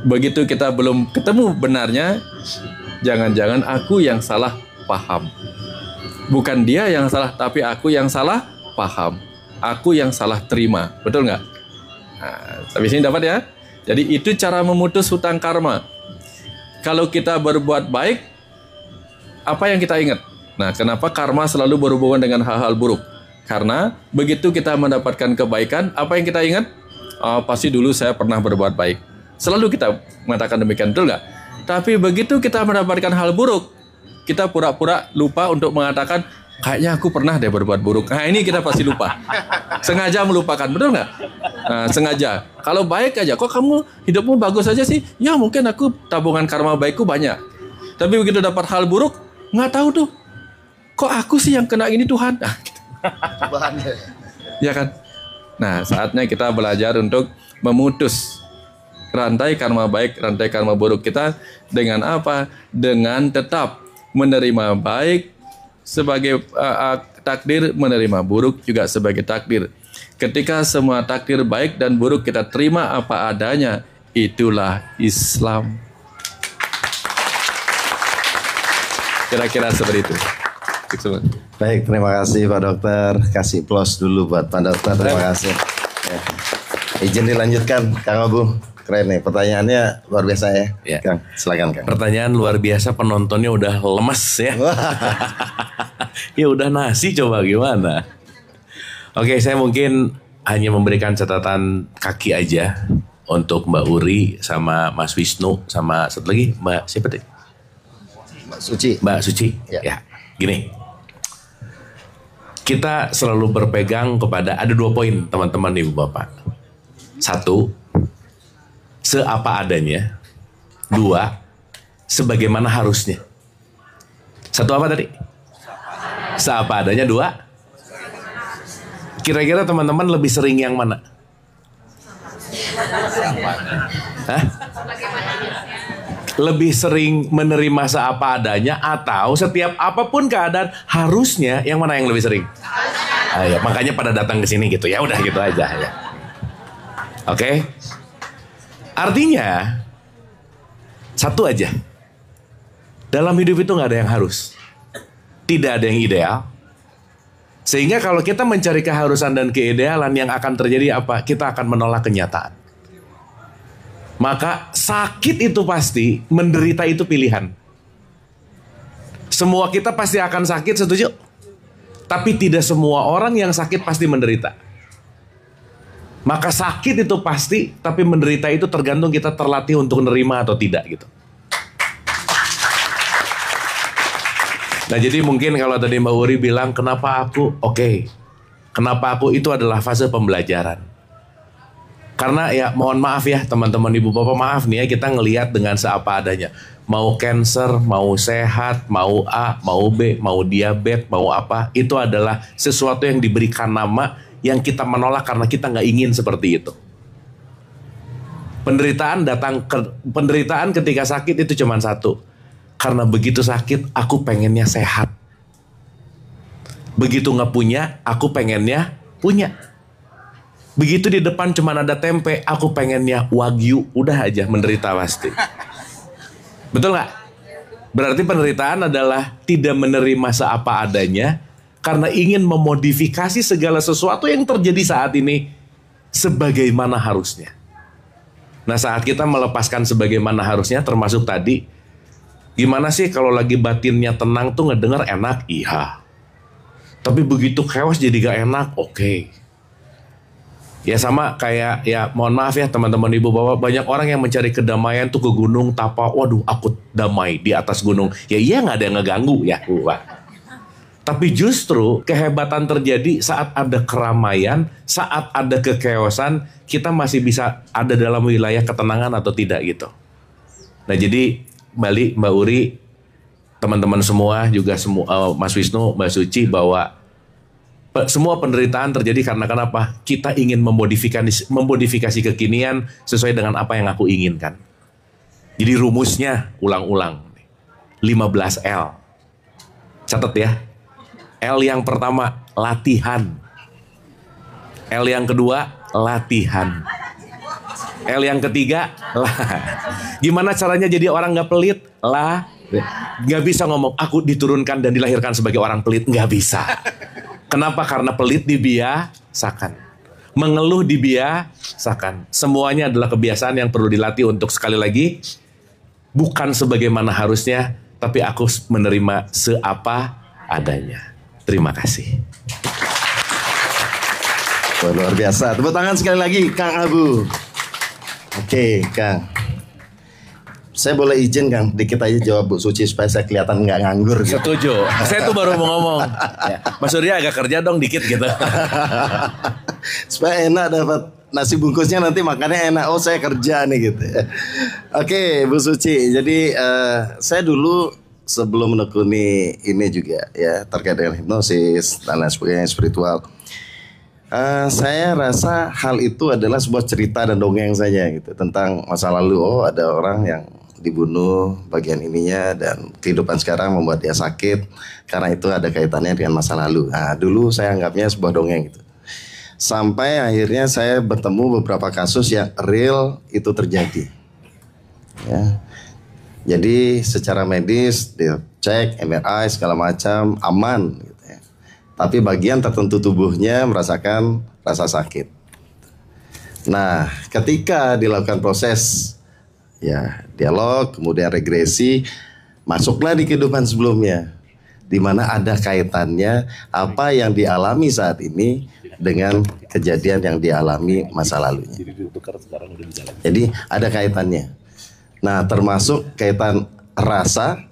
begitu kita belum ketemu benarnya, jangan-jangan aku yang salah paham. Bukan dia yang salah, tapi aku yang salah paham. Aku yang salah terima. Betul nggak? Nah, sampai sini dapat ya? Jadi itu cara memutus hutang karma. Kalau kita berbuat baik, apa yang kita ingat? Nah, kenapa karma selalu berhubungan dengan hal-hal buruk? Karena begitu kita mendapatkan kebaikan, apa yang kita ingat? Oh, pasti dulu saya pernah berbuat baik. Selalu kita mengatakan demikian, betul nggak? Tapi begitu kita mendapatkan hal buruk, kita pura-pura lupa untuk mengatakan, kayaknya aku pernah deh berbuat buruk. Nah, ini kita pasti lupa. Sengaja melupakan, betul nggak? Nah, sengaja. Kalau baik aja, kok kamu hidupmu bagus aja sih? Ya mungkin aku tabungan karma baikku banyak. Tapi begitu dapat hal buruk, nggak tahu tuh. Kok aku sih yang kena ini Tuhan? Nah, gitu. Ya kan? Nah, saatnya kita belajar untuk memutus rantai karma baik, rantai karma buruk kita dengan apa? Dengan tetap menerima baik sebagai takdir, menerima buruk juga sebagai takdir. Ketika semua takdir baik dan buruk kita terima apa adanya, itulah Islam. Kira-kira seperti itu. Baik, terima kasih Pak Dokter. Kasih plus dulu buat Pak Dokter. Terima kasih. Ya. Izin dilanjutkan, Kang Abu. Keren nih, pertanyaannya luar biasa ya. Ya. Kang, silakan Kang. Pertanyaan luar biasa, penontonnya udah lemes ya. Ya udah nasi, coba gimana? Oke, saya mungkin hanya memberikan catatan kaki aja untuk Mbak Uri sama Mas Wisnu sama satu lagi Mbak siapa tadi? Mbak Suci. Mbak Suci. Ya. Ya, gini. Kita selalu berpegang kepada ada 2 poin teman-teman Ibu Bapak. 1, seapa adanya. 2, sebagaimana harusnya. 1 apa tadi? Seapa adanya. 2, kira-kira teman-teman lebih sering yang mana? Hah? Lebih sering menerima seapa adanya atau setiap apapun keadaan harusnya, yang mana yang lebih sering? Ya, makanya pada datang ke sini gitu ya, udah gitu aja ya. Oke. Artinya satu aja. Dalam hidup itu nggak ada yang harus. Tidak ada yang ideal. Sehingga kalau kita mencari keharusan dan keidealan, yang akan terjadi apa? Kita akan menolak kenyataan. Maka sakit itu pasti, menderita itu pilihan. Semua kita pasti akan sakit, setuju? Tapi tidak semua orang yang sakit pasti menderita. Maka sakit itu pasti, tapi menderita itu tergantung kita terlatih untuk menerima atau tidak gitu. Nah, jadi mungkin kalau tadi Mbak Uri bilang, kenapa aku? Oke. Kenapa aku? Itu adalah fase pembelajaran. Karena ya mohon maaf ya teman-teman Ibu Bapak, maaf nih ya, kita ngelihat dengan seapa adanya. Mau cancer, mau sehat, mau A, mau B, mau diabetes, mau apa. Itu adalah sesuatu yang diberikan nama yang kita menolak karena kita nggak ingin seperti itu. Penderitaan ketika sakit itu cuma satu. Karena begitu sakit, aku pengennya sehat. Begitu nggak punya, aku pengennya punya. Begitu di depan cuma ada tempe, aku pengennya wagyu. Udah aja menderita pasti. Betul nggak? Berarti penderitaan adalah tidak menerima seapa adanya karena ingin memodifikasi segala sesuatu yang terjadi saat ini sebagaimana harusnya. Nah, saat kita melepaskan sebagaimana harusnya, termasuk tadi, gimana sih kalau lagi batinnya tenang tuh ngedenger enak? Iya. Tapi begitu chaos jadi gak enak? Oke. Ya sama kayak, ya mohon maaf ya teman-teman Ibu Bapak, banyak orang yang mencari kedamaian tuh ke gunung Tapa. Waduh, aku damai di atas gunung. Ya iya, nggak ada yang ngeganggu ya, Pak. Tapi justru kehebatan terjadi saat ada keramaian, saat ada kekeosan, kita masih bisa ada dalam wilayah ketenangan atau tidak gitu. Nah, jadi balik Mbak Uri, teman-teman semua juga Mas Wisnu, Mbak Suci, bahwa semua penderitaan terjadi karena kenapa? Kita ingin memodifikasi kekinian sesuai dengan apa yang aku inginkan. Jadi rumusnya ulang-ulang. 15L. Catat ya. L yang pertama, latihan. L yang kedua, latihan. L yang ketiga, gimana caranya jadi orang gak pelit? Gak bisa ngomong, aku diturunkan dan dilahirkan sebagai orang pelit. Gak bisa. Kenapa? Karena pelit dibiasakan. Mengeluh dibiasakan. Semuanya adalah kebiasaan yang perlu dilatih untuk sekali lagi, bukan sebagaimana harusnya, tapi aku menerima seapa adanya. Terima kasih. Wah, luar biasa. Tepuk tangan sekali lagi Kang Abu. Oke, Kang. Saya boleh izin Kang, dikit aja jawab Bu Suci supaya saya kelihatan nggak nganggur. Gitu. Setuju. Saya tuh baru mau ngomong. Mas Surya agak kerja dong dikit gitu. Supaya enak dapat nasi bungkusnya, nanti makannya enak. Oh, saya kerja nih gitu. Oke, Bu Suci. Jadi saya dulu sebelum menekuni ini juga ya terkait dengan hipnosis dan lain sebagainya spiritual. Saya rasa hal itu adalah sebuah cerita dan dongeng saja gitu tentang masa lalu. Oh, ada orang yang dibunuh bagian ininya dan kehidupan sekarang membuat dia sakit karena itu ada kaitannya dengan masa lalu. Nah, dulu saya anggapnya sebuah dongeng gitu. Sampai akhirnya saya bertemu beberapa kasus yang real itu terjadi. Ya. Jadi secara medis dicek MRI segala macam aman gitu ya. Tapi bagian tertentu tubuhnya merasakan rasa sakit. Nah, ketika dilakukan proses ya dialog, kemudian regresi, masuklah di kehidupan sebelumnya, di mana ada kaitannya apa yang dialami saat ini dengan kejadian yang dialami masa lalunya. Jadi ada kaitannya. Nah, termasuk kaitan rasa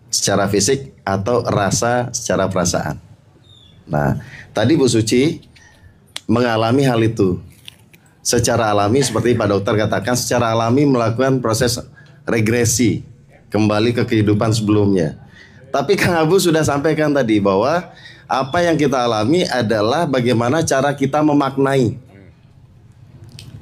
secara fisik atau rasa secara perasaan. Nah, tadi Bu Suci mengalami hal itu. Secara alami seperti Pak Dokter katakan, secara alami melakukan proses regresi kembali ke kehidupan sebelumnya. Tapi Kang Abu sudah sampaikan tadi bahwa apa yang kita alami adalah bagaimana cara kita memaknai.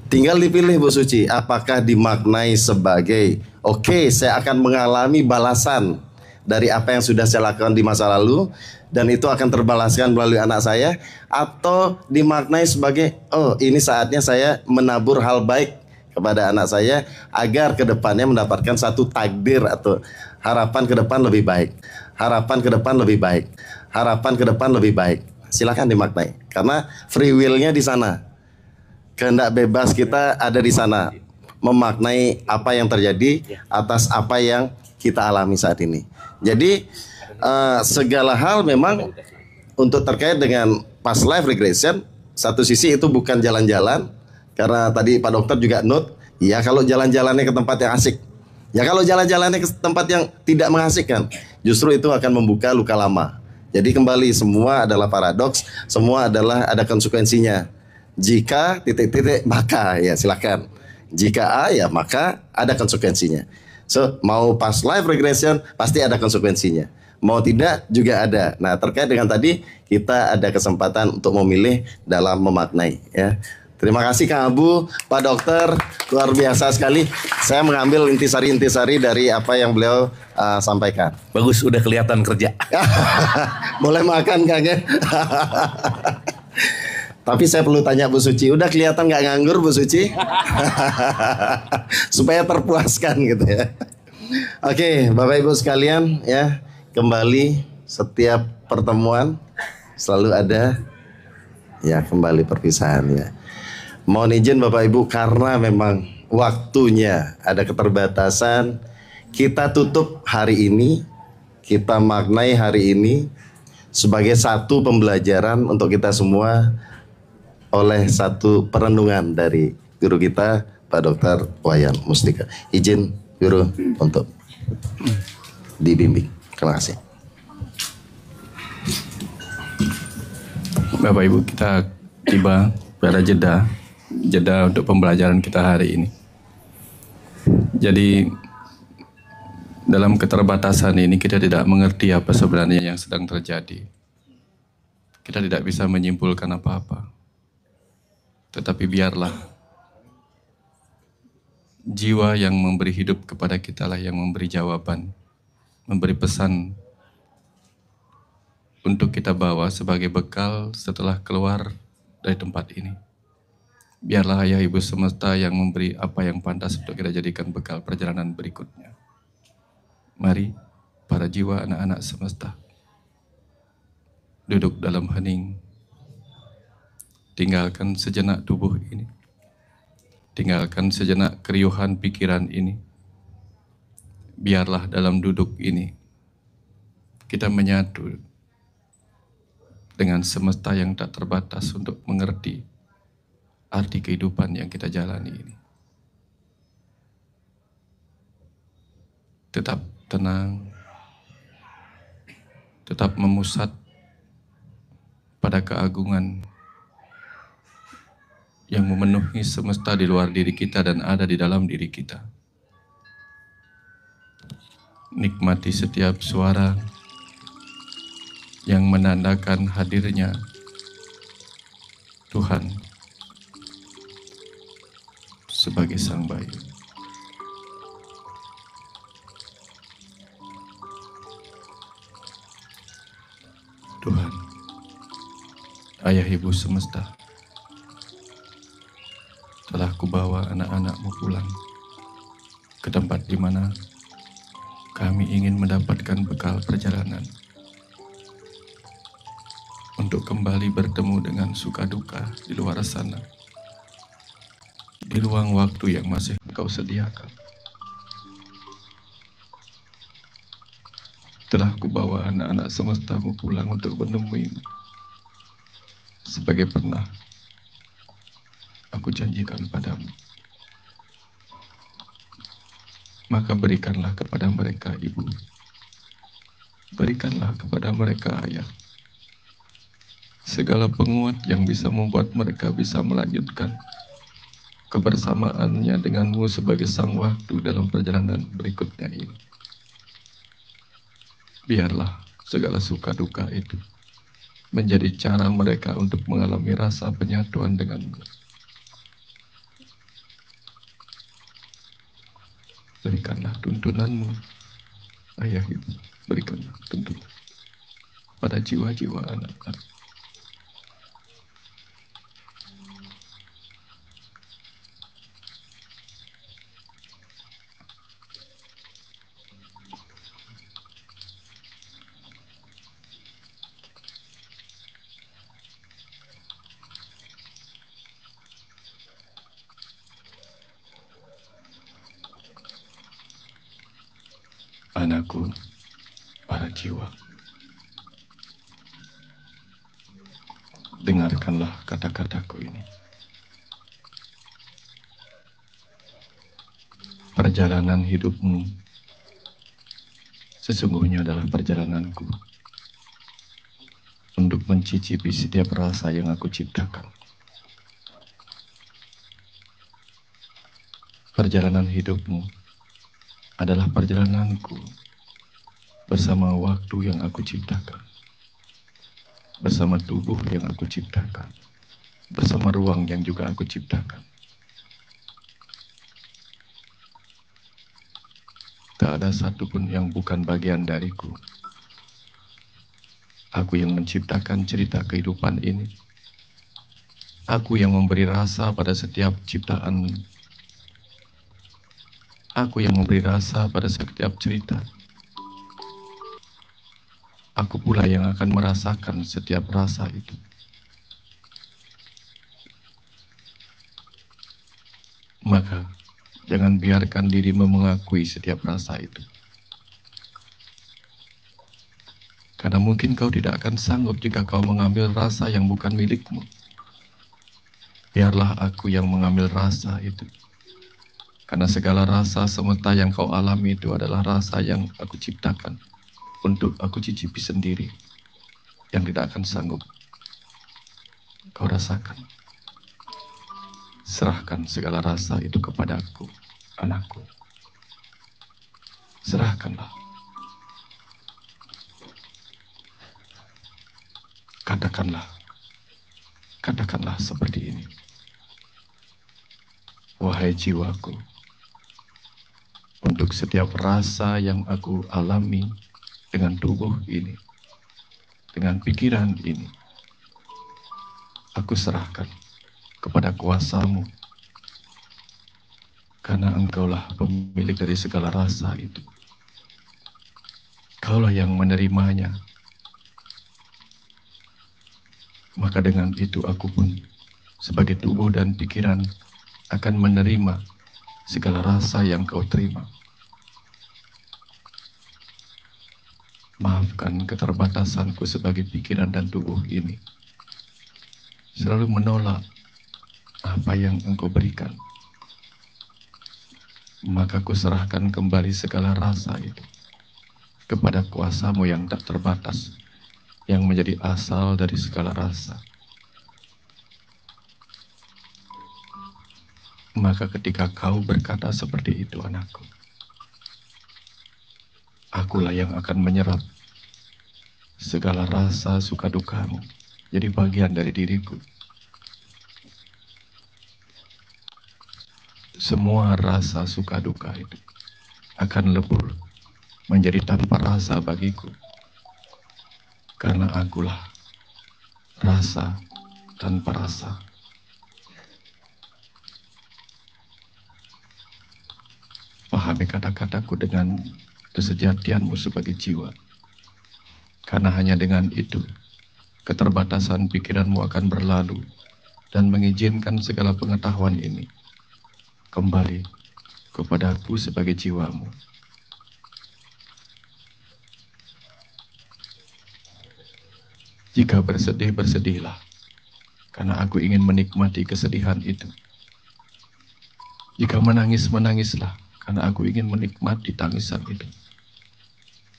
Tinggal dipilih Bu Suci, apakah dimaknai sebagai oke, saya akan mengalami balasan dari apa yang sudah saya lakukan di masa lalu dan itu akan terbalaskan melalui anak saya, atau dimaknai sebagai oh, ini saatnya saya menabur hal baik kepada anak saya agar kedepannya mendapatkan satu takdir atau harapan ke depan lebih baik, harapan ke depan lebih baik, harapan ke depan lebih baik. Silakan dimaknai karena free will-nya di sana, kehendak bebas kita ada di sana, memaknai apa yang terjadi atas apa yang kita alami saat ini. Jadi segala hal memang untuk terkait dengan past life regression, satu sisi itu bukan jalan-jalan, karena tadi Pak Dokter juga note, ya kalau jalan-jalannya ke tempat yang asik, ya kalau jalan-jalannya ke tempat yang tidak mengasihkan, justru itu akan membuka luka lama. Jadi kembali semua adalah paradoks, semua adalah ada konsekuensinya. Jika titik-titik maka ya silakan. Jika A ya maka ada konsekuensinya. So mau past life regression pasti ada konsekuensinya. Mau tidak juga ada. Nah terkait dengan tadi kita ada kesempatan untuk memilih dalam memaknai ya. Terima kasih Kang Abu, Pak Dokter, luar biasa sekali. Saya mengambil intisari-intisari dari apa yang beliau sampaikan. Bagus, udah kelihatan kerja. Boleh makan Kang ya. Tapi saya perlu tanya Bu Suci, udah kelihatan nggak nganggur Bu Suci? Supaya terpuaskan gitu ya. Oke, Bapak Ibu sekalian ya, kembali setiap pertemuan selalu ada ya kembali perpisahan ya. Mohon izin Bapak Ibu karena memang waktunya ada keterbatasan, kita tutup hari ini, kita maknai hari ini sebagai satu pembelajaran untuk kita semua oleh satu perenungan dari guru kita Pak Dr. Wayan Mustika. Izin guru untuk dibimbing. Terima kasih. Bapak Ibu, kita tiba pada jeda untuk pembelajaran kita hari ini. Jadi Dalam keterbatasan ini kita tidak mengerti apa sebenarnya yang sedang terjadi. Kita tidak bisa menyimpulkan apa-apa. Tetapi biarlah jiwa yang memberi hidup kepada kita lah yang memberi jawaban, memberi pesan untuk kita bawa sebagai bekal setelah keluar dari tempat ini. Biarlah Ayah Ibu semesta yang memberi apa yang pantas untuk kita jadikan bekal perjalanan berikutnya. Mari para jiwa anak-anak semesta duduk dalam hening, tinggalkan sejenak tubuh ini, tinggalkan sejenak keriuhan pikiran ini. Biarlah dalam duduk ini kita menyatu dengan semesta yang tak terbatas untuk mengerti arti kehidupan yang kita jalani ini. Tetap tenang, tetap memusat pada keagungan yang memenuhi semesta di luar diri kita dan ada di dalam diri kita. Nikmati setiap suara yang menandakan hadirnya Tuhan sebagai Sang Bayu. Tuhan, Ayah Ibu semesta, telah kubawa anak-anak-Mu pulang ke tempat di mana kami ingin mendapatkan bekal perjalanan untuk kembali bertemu dengan suka duka di luar sana, di ruang waktu yang masih Engkau sediakan. Telah kubawa anak-anak semesta-Mu pulang untuk menemui-Mu sebagai pernah aku janjikan padamu. Maka berikanlah kepada mereka Ibu, berikanlah kepada mereka Ayah, segala penguat yang bisa membuat mereka bisa melanjutkan kebersamaannya denganmu sebagai sang waktu dalam perjalanan berikutnya ini. Biarlah segala suka duka itu menjadi cara mereka untuk mengalami rasa penyatuan denganmu. Berikanlah tuntunanmu, Ayah Ibu, berikanlah tuntunan pada jiwa-jiwa anak-anak. Anakku, para jiwa, dengarkanlah kata-kataku ini. Perjalanan hidupmu sesungguhnya adalah perjalananku untuk mencicipi setiap rasa yang aku ciptakan. Perjalanan hidupmu adalah perjalananku bersama waktu yang aku ciptakan, bersama tubuh yang aku ciptakan, bersama ruang yang juga aku ciptakan. Tak ada satupun yang bukan bagian dariku. Aku yang menciptakan cerita kehidupan ini. Aku yang memberi rasa pada setiap ciptaan. Aku yang memberi rasa pada setiap cerita. Aku pula yang akan merasakan setiap rasa itu. Maka, jangan biarkan dirimu mengakui setiap rasa itu. Karena mungkin kau tidak akan sanggup jika kau mengambil rasa yang bukan milikmu. Biarlah aku yang mengambil rasa itu. Karena segala rasa semesta yang kau alami itu adalah rasa yang aku ciptakan untuk aku cicipi sendiri, yang tidak akan sanggup kau rasakan. Serahkan segala rasa itu kepadaku, anakku. Serahkanlah. Katakanlah seperti ini. Wahai jiwaku, untuk setiap rasa yang aku alami dengan tubuh ini, dengan pikiran ini, aku serahkan kepada kuasa-Mu, karena Engkaulah pemilik dari segala rasa itu. Kaulah yang menerimanya. Maka dengan itu aku pun sebagai tubuh dan pikiran akan menerima segala rasa yang Kau terima. Maafkan keterbatasanku sebagai pikiran dan tubuh ini, selalu menolak apa yang Engkau berikan. Maka ku serahkan kembali segala rasa itu kepada kuasa-Mu yang tak terbatas, yang menjadi asal dari segala rasa. Maka ketika Kau berkata seperti itu, anakku, akulah yang akan menyerap segala rasa suka dukamu jadi bagian dari diriku. Semua rasa suka duka itu akan lebur menjadi tanpa rasa bagiku, karena akulah rasa tanpa rasa. Pahami kata-kataku dengan kesejatian-Mu sebagai jiwa, karena hanya dengan itu keterbatasan pikiran-Mu akan berlalu dan mengizinkan segala pengetahuan ini kembali kepadaku sebagai jiwa-Mu. Jika bersedih, bersedihlah, karena aku ingin menikmati kesedihan itu. Jika menangis, menangislah, karena aku ingin menikmati tangisan itu.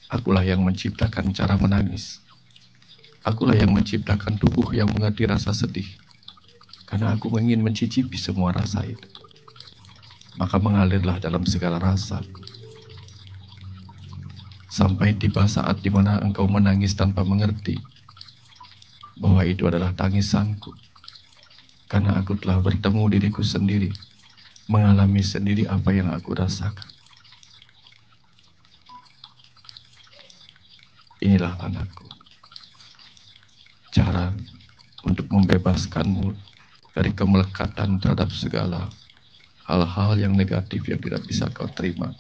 Akulah yang menciptakan cara menangis. Akulah yang menciptakan tubuh yang mengerti rasa sedih, karena aku ingin mencicipi semua rasa itu. Maka mengalirlah dalam segala rasa, sampai tiba saat di mana engkau menangis tanpa mengerti bahwa itu adalah tangisanku, karena aku telah bertemu diriku sendiri, mengalami sendiri apa yang aku rasakan. Inilah anakku, cara untuk membebaskanmu dari kemelekatan terhadap segala hal-hal yang negatif yang tidak bisa kau terima.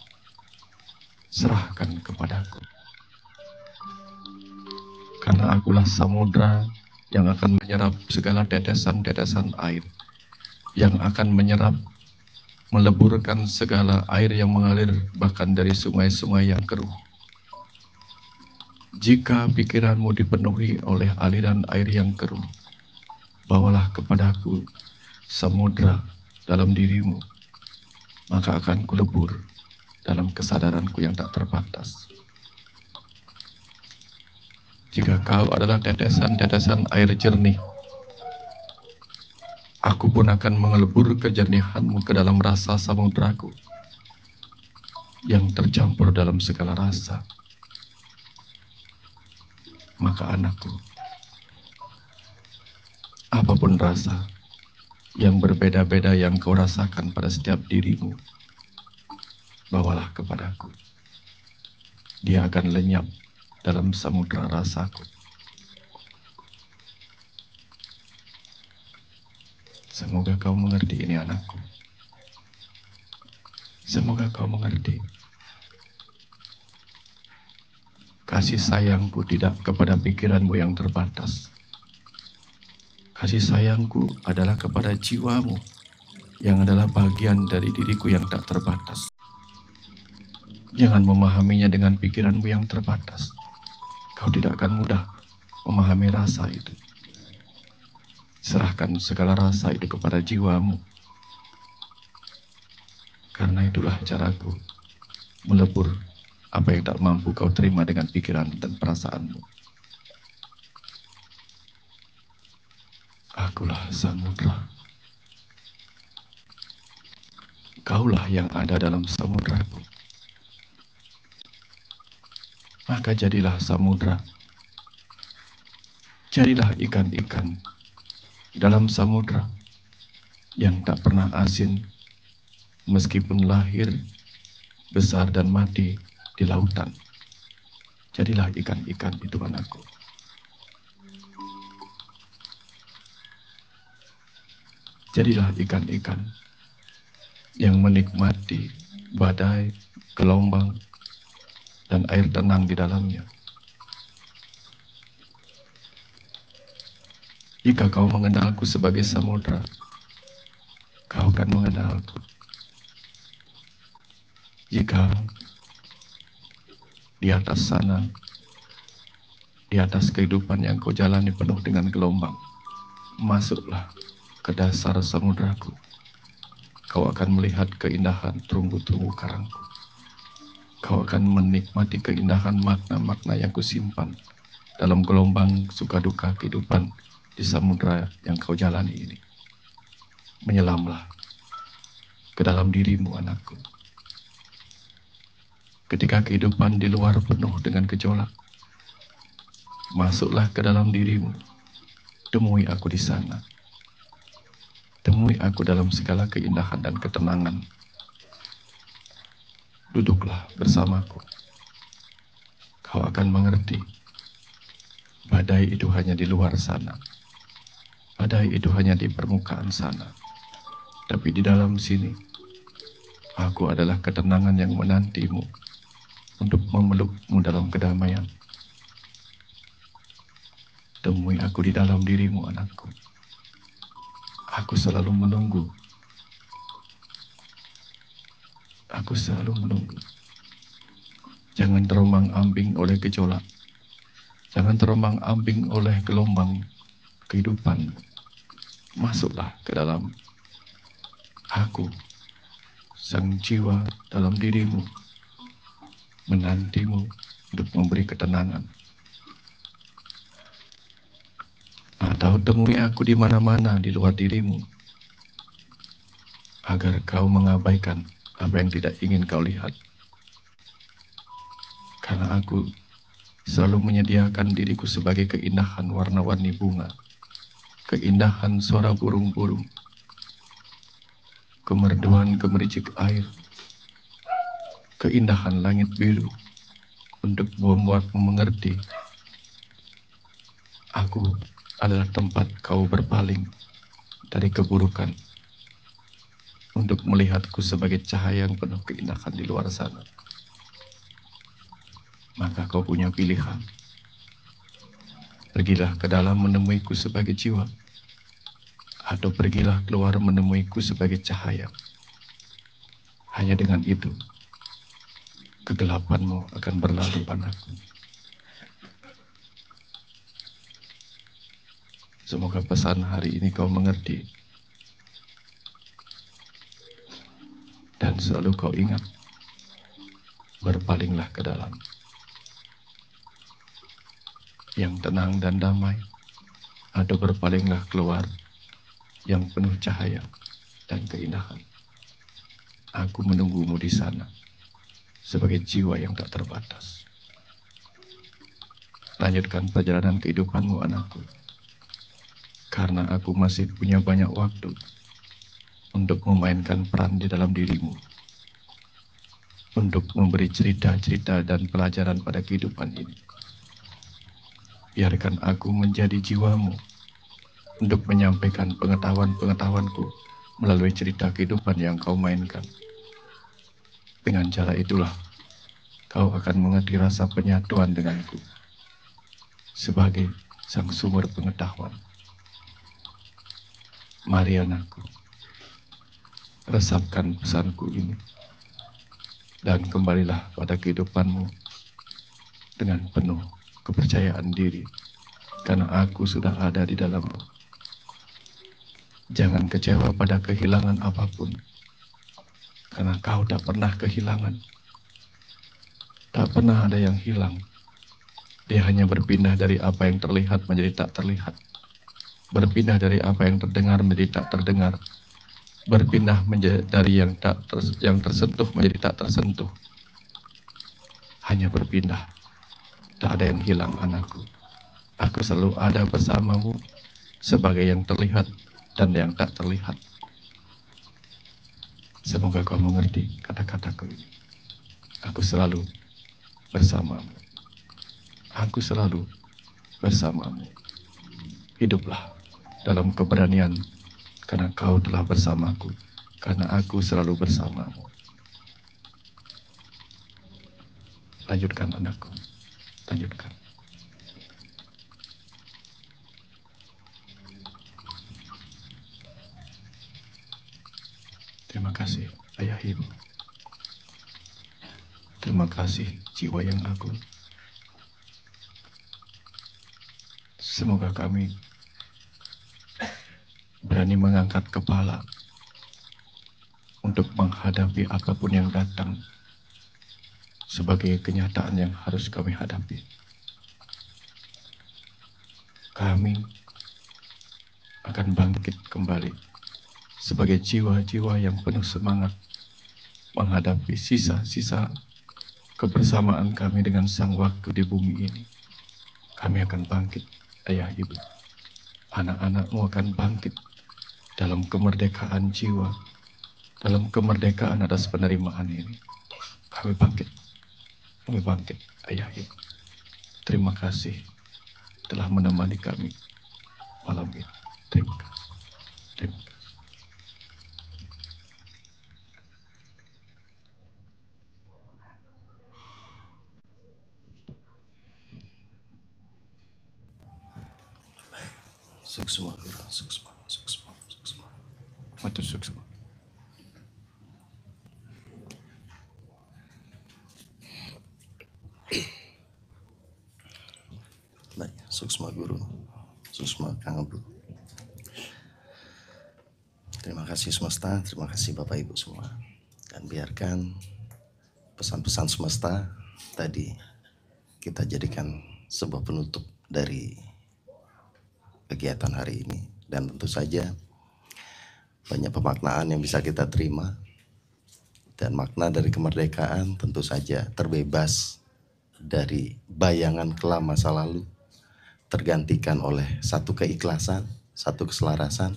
Serahkan kepadaku, karena akulah samudra yang akan menyerap segala tetesan-tetesan air, yang akan menyerap, meleburkan segala air yang mengalir bahkan dari sungai-sungai yang keruh. Jika pikiranmu dipenuhi oleh aliran air yang keruh, bawalah kepadaku samudra dalam dirimu, maka akan kulebur dalam kesadaranku yang tak terbatas. Jika kau adalah tetesan-tetesan air jernih, aku pun akan mengelebur kejernihanmu ke dalam rasa samudraku yang tercampur dalam segala rasa. Maka anakku, apapun rasa yang berbeda-beda yang kau rasakan pada setiap dirimu, bawalah kepadaku. Dia akan lenyap dalam samudra rasaku. Semoga kau mengerti ini, anakku. Semoga kau mengerti. Kasih sayangku tidak kepada pikiranmu yang terbatas. Kasih sayangku adalah kepada jiwamu yang adalah bagian dari diriku yang tak terbatas. Jangan memahaminya dengan pikiranmu yang terbatas. Kau tidak akan mudah memahami rasa itu. Serahkan segala rasa itu kepada jiwamu. Karena itulah caraku melebur apa yang tak mampu kau terima dengan pikiran dan perasaanmu. Akulah samudra. Kaulah yang ada dalam samudraku. maka jadilah samudra. Jadilah ikan-ikan dalam samudra yang tak pernah asin, meskipun lahir, besar dan mati di lautan. Jadilah ikan-ikan itu anakku. Jadilah ikan-ikan yang menikmati badai, gelombang, dan air tenang di dalamnya. Jika kau mengenalku sebagai samudra, kau akan mengenalku. Jika di atas sana, di atas kehidupan yang kau jalani penuh dengan gelombang, masuklah ke dasar samudraku. Kau akan melihat keindahan terumbu-terumbu karangku. Kau akan menikmati keindahan makna-makna yang kusimpan dalam gelombang suka duka kehidupan di samudra yang kau jalani ini. Menyelamlah ke dalam dirimu anakku. Ketika kehidupan di luar penuh dengan gejolak, masuklah ke dalam dirimu. Temui aku di sana. Temui aku dalam segala keindahan dan ketenangan. Duduklah bersamaku. Kau akan mengerti. Badai itu hanya di luar sana. Badai itu hanya di permukaan sana. Tapi di dalam sini, aku adalah ketenangan yang menantimu untuk memelukmu dalam kedamaian. Temui aku di dalam dirimu anakku. Aku selalu menunggu. Aku selalu menunggu. Jangan terombang-ambing oleh gejolak. Jangan terombang-ambing oleh gelombang kehidupan. Masuklah ke dalam aku, sang jiwa dalam dirimu, menantimu untuk memberi ketenangan. Atau temui aku di mana-mana di luar dirimu, agar kau mengabaikan apa yang tidak ingin kau lihat. Karena aku selalu menyediakan diriku sebagai keindahan warna-warni bunga, keindahan suara burung-burung, kemerduan gemericik air, keindahan langit biru, untuk membuatmu mengerti. Aku adalah tempat kau berpaling dari keburukan, untuk melihatku sebagai cahaya yang penuh keindahan di luar sana. Maka kau punya pilihan. Pergilah ke dalam menemuiku sebagai jiwa, atau pergilah keluar menemuiku sebagai cahaya. Hanya dengan itu, kegelapanmu akan berlalu anakku. Semoga pesan hari ini kau mengerti. Dan selalu kau ingat, berpalinglah ke dalam yang tenang dan damai, atau berpalinglah keluar yang penuh cahaya dan keindahan. Aku menunggumu di sana sebagai jiwa yang tak terbatas. Lanjutkan perjalanan kehidupanmu anakku, karena aku masih punya banyak waktu untuk memainkan peran di dalam dirimu, untuk memberi cerita-cerita dan pelajaran pada kehidupan ini. Biarkan aku menjadi jiwamu untuk menyampaikan pengetahuan-pengetahuanku melalui cerita kehidupan yang kau mainkan. Dengan cara itulah kau akan mengerti rasa penyatuan denganku sebagai sang sumber pengetahuan. Mari anakku, resapkan pesanku ini dan kembalilah pada kehidupanmu dengan penuh kepercayaan diri, karena aku sudah ada di dalammu. Jangan kecewa pada kehilangan apapun, karena kau tak pernah kehilangan. Tak pernah ada yang hilang. Dia hanya berpindah dari apa yang terlihat menjadi tak terlihat, berpindah dari apa yang terdengar menjadi tak terdengar, berpindah dari yang tersentuh menjadi tak tersentuh. Hanya berpindah. Tak ada yang hilang anakku. Aku selalu ada bersamamu sebagai yang terlihat dan yang tak terlihat. Semoga kau mengerti kata-kataku ini. Aku selalu bersamamu. Aku selalu bersamamu. Hiduplah dalam keberanian karena kau telah bersamaku. Karena aku selalu bersamamu. Lanjutkan anakku. Lanjutkan. Terima kasih ayah ibu. Terima kasih jiwa yang agung. Semoga kami berani mengangkat kepala untuk menghadapi apapun yang datang sebagai kenyataan yang harus kami hadapi. Kami akan bangkit kembali sebagai jiwa-jiwa yang penuh semangat menghadapi sisa-sisa kebersamaan kami dengan sang waktu di bumi ini. Kami akan bangkit, ayah ibu. Anak-anakmu akan bangkit dalam kemerdekaan jiwa, dalam kemerdekaan atas penerimaan ini. Kami bangkit, ayah ibu. Terima kasih telah menemani kami malam ini. Terima kasih. Terima kasih. Suksma, suksma, suksma, suksma. Matur suksma. Baik, suksma guru, suksma Kang Abu. Terima kasih semesta, terima kasih Bapak Ibu semua. Dan biarkan pesan-pesan semesta tadi kita jadikan sebuah penutup dari kegiatan hari ini. Dan tentu saja banyak pemaknaan yang bisa kita terima. Dan makna dari kemerdekaan tentu saja terbebas dari bayangan kelam masa lalu, tergantikan oleh satu keikhlasan, satu keselarasan,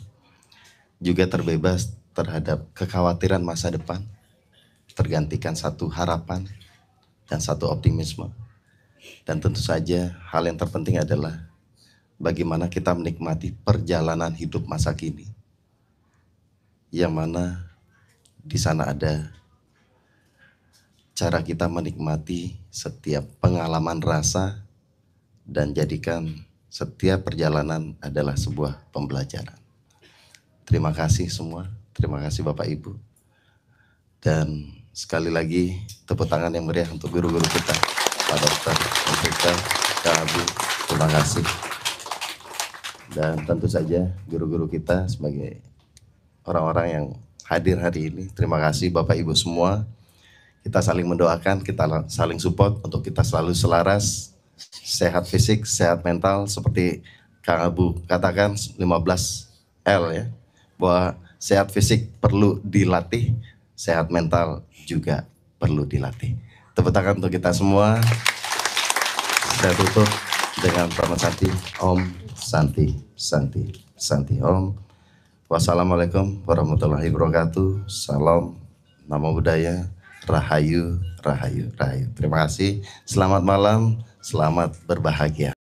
juga terbebas terhadap kekhawatiran masa depan, tergantikan satu harapan dan satu optimisme. Dan tentu saja hal yang terpenting adalah bagaimana kita menikmati perjalanan hidup masa kini, yang mana di sana ada cara kita menikmati setiap pengalaman rasa dan jadikan setiap perjalanan adalah sebuah pembelajaran. Terima kasih semua, terima kasih Bapak Ibu. Dan sekali lagi tepuk tangan yang meriah untuk guru-guru kita, Pak Dokter, Pak Dokter, Kak Abu, terima kasih. Dan tentu saja guru-guru kita sebagai orang-orang yang hadir hari ini, terima kasih Bapak Ibu semua. Kita saling mendoakan, kita saling support untuk kita selalu selaras, sehat fisik, sehat mental, seperti Kang Abu katakan 15L ya, bahwa sehat fisik perlu dilatih, sehat mental juga perlu dilatih. Tepuk tangan untuk kita semua. Saya tutup dengan Pranama Santi, Om Santi, Santi, Santi Om. Wassalamualaikum warahmatullahi wabarakatuh. Salam, Namo Buddhaya, Rahayu, Rahayu, Rahayu. Terima kasih. Selamat malam, selamat berbahagia.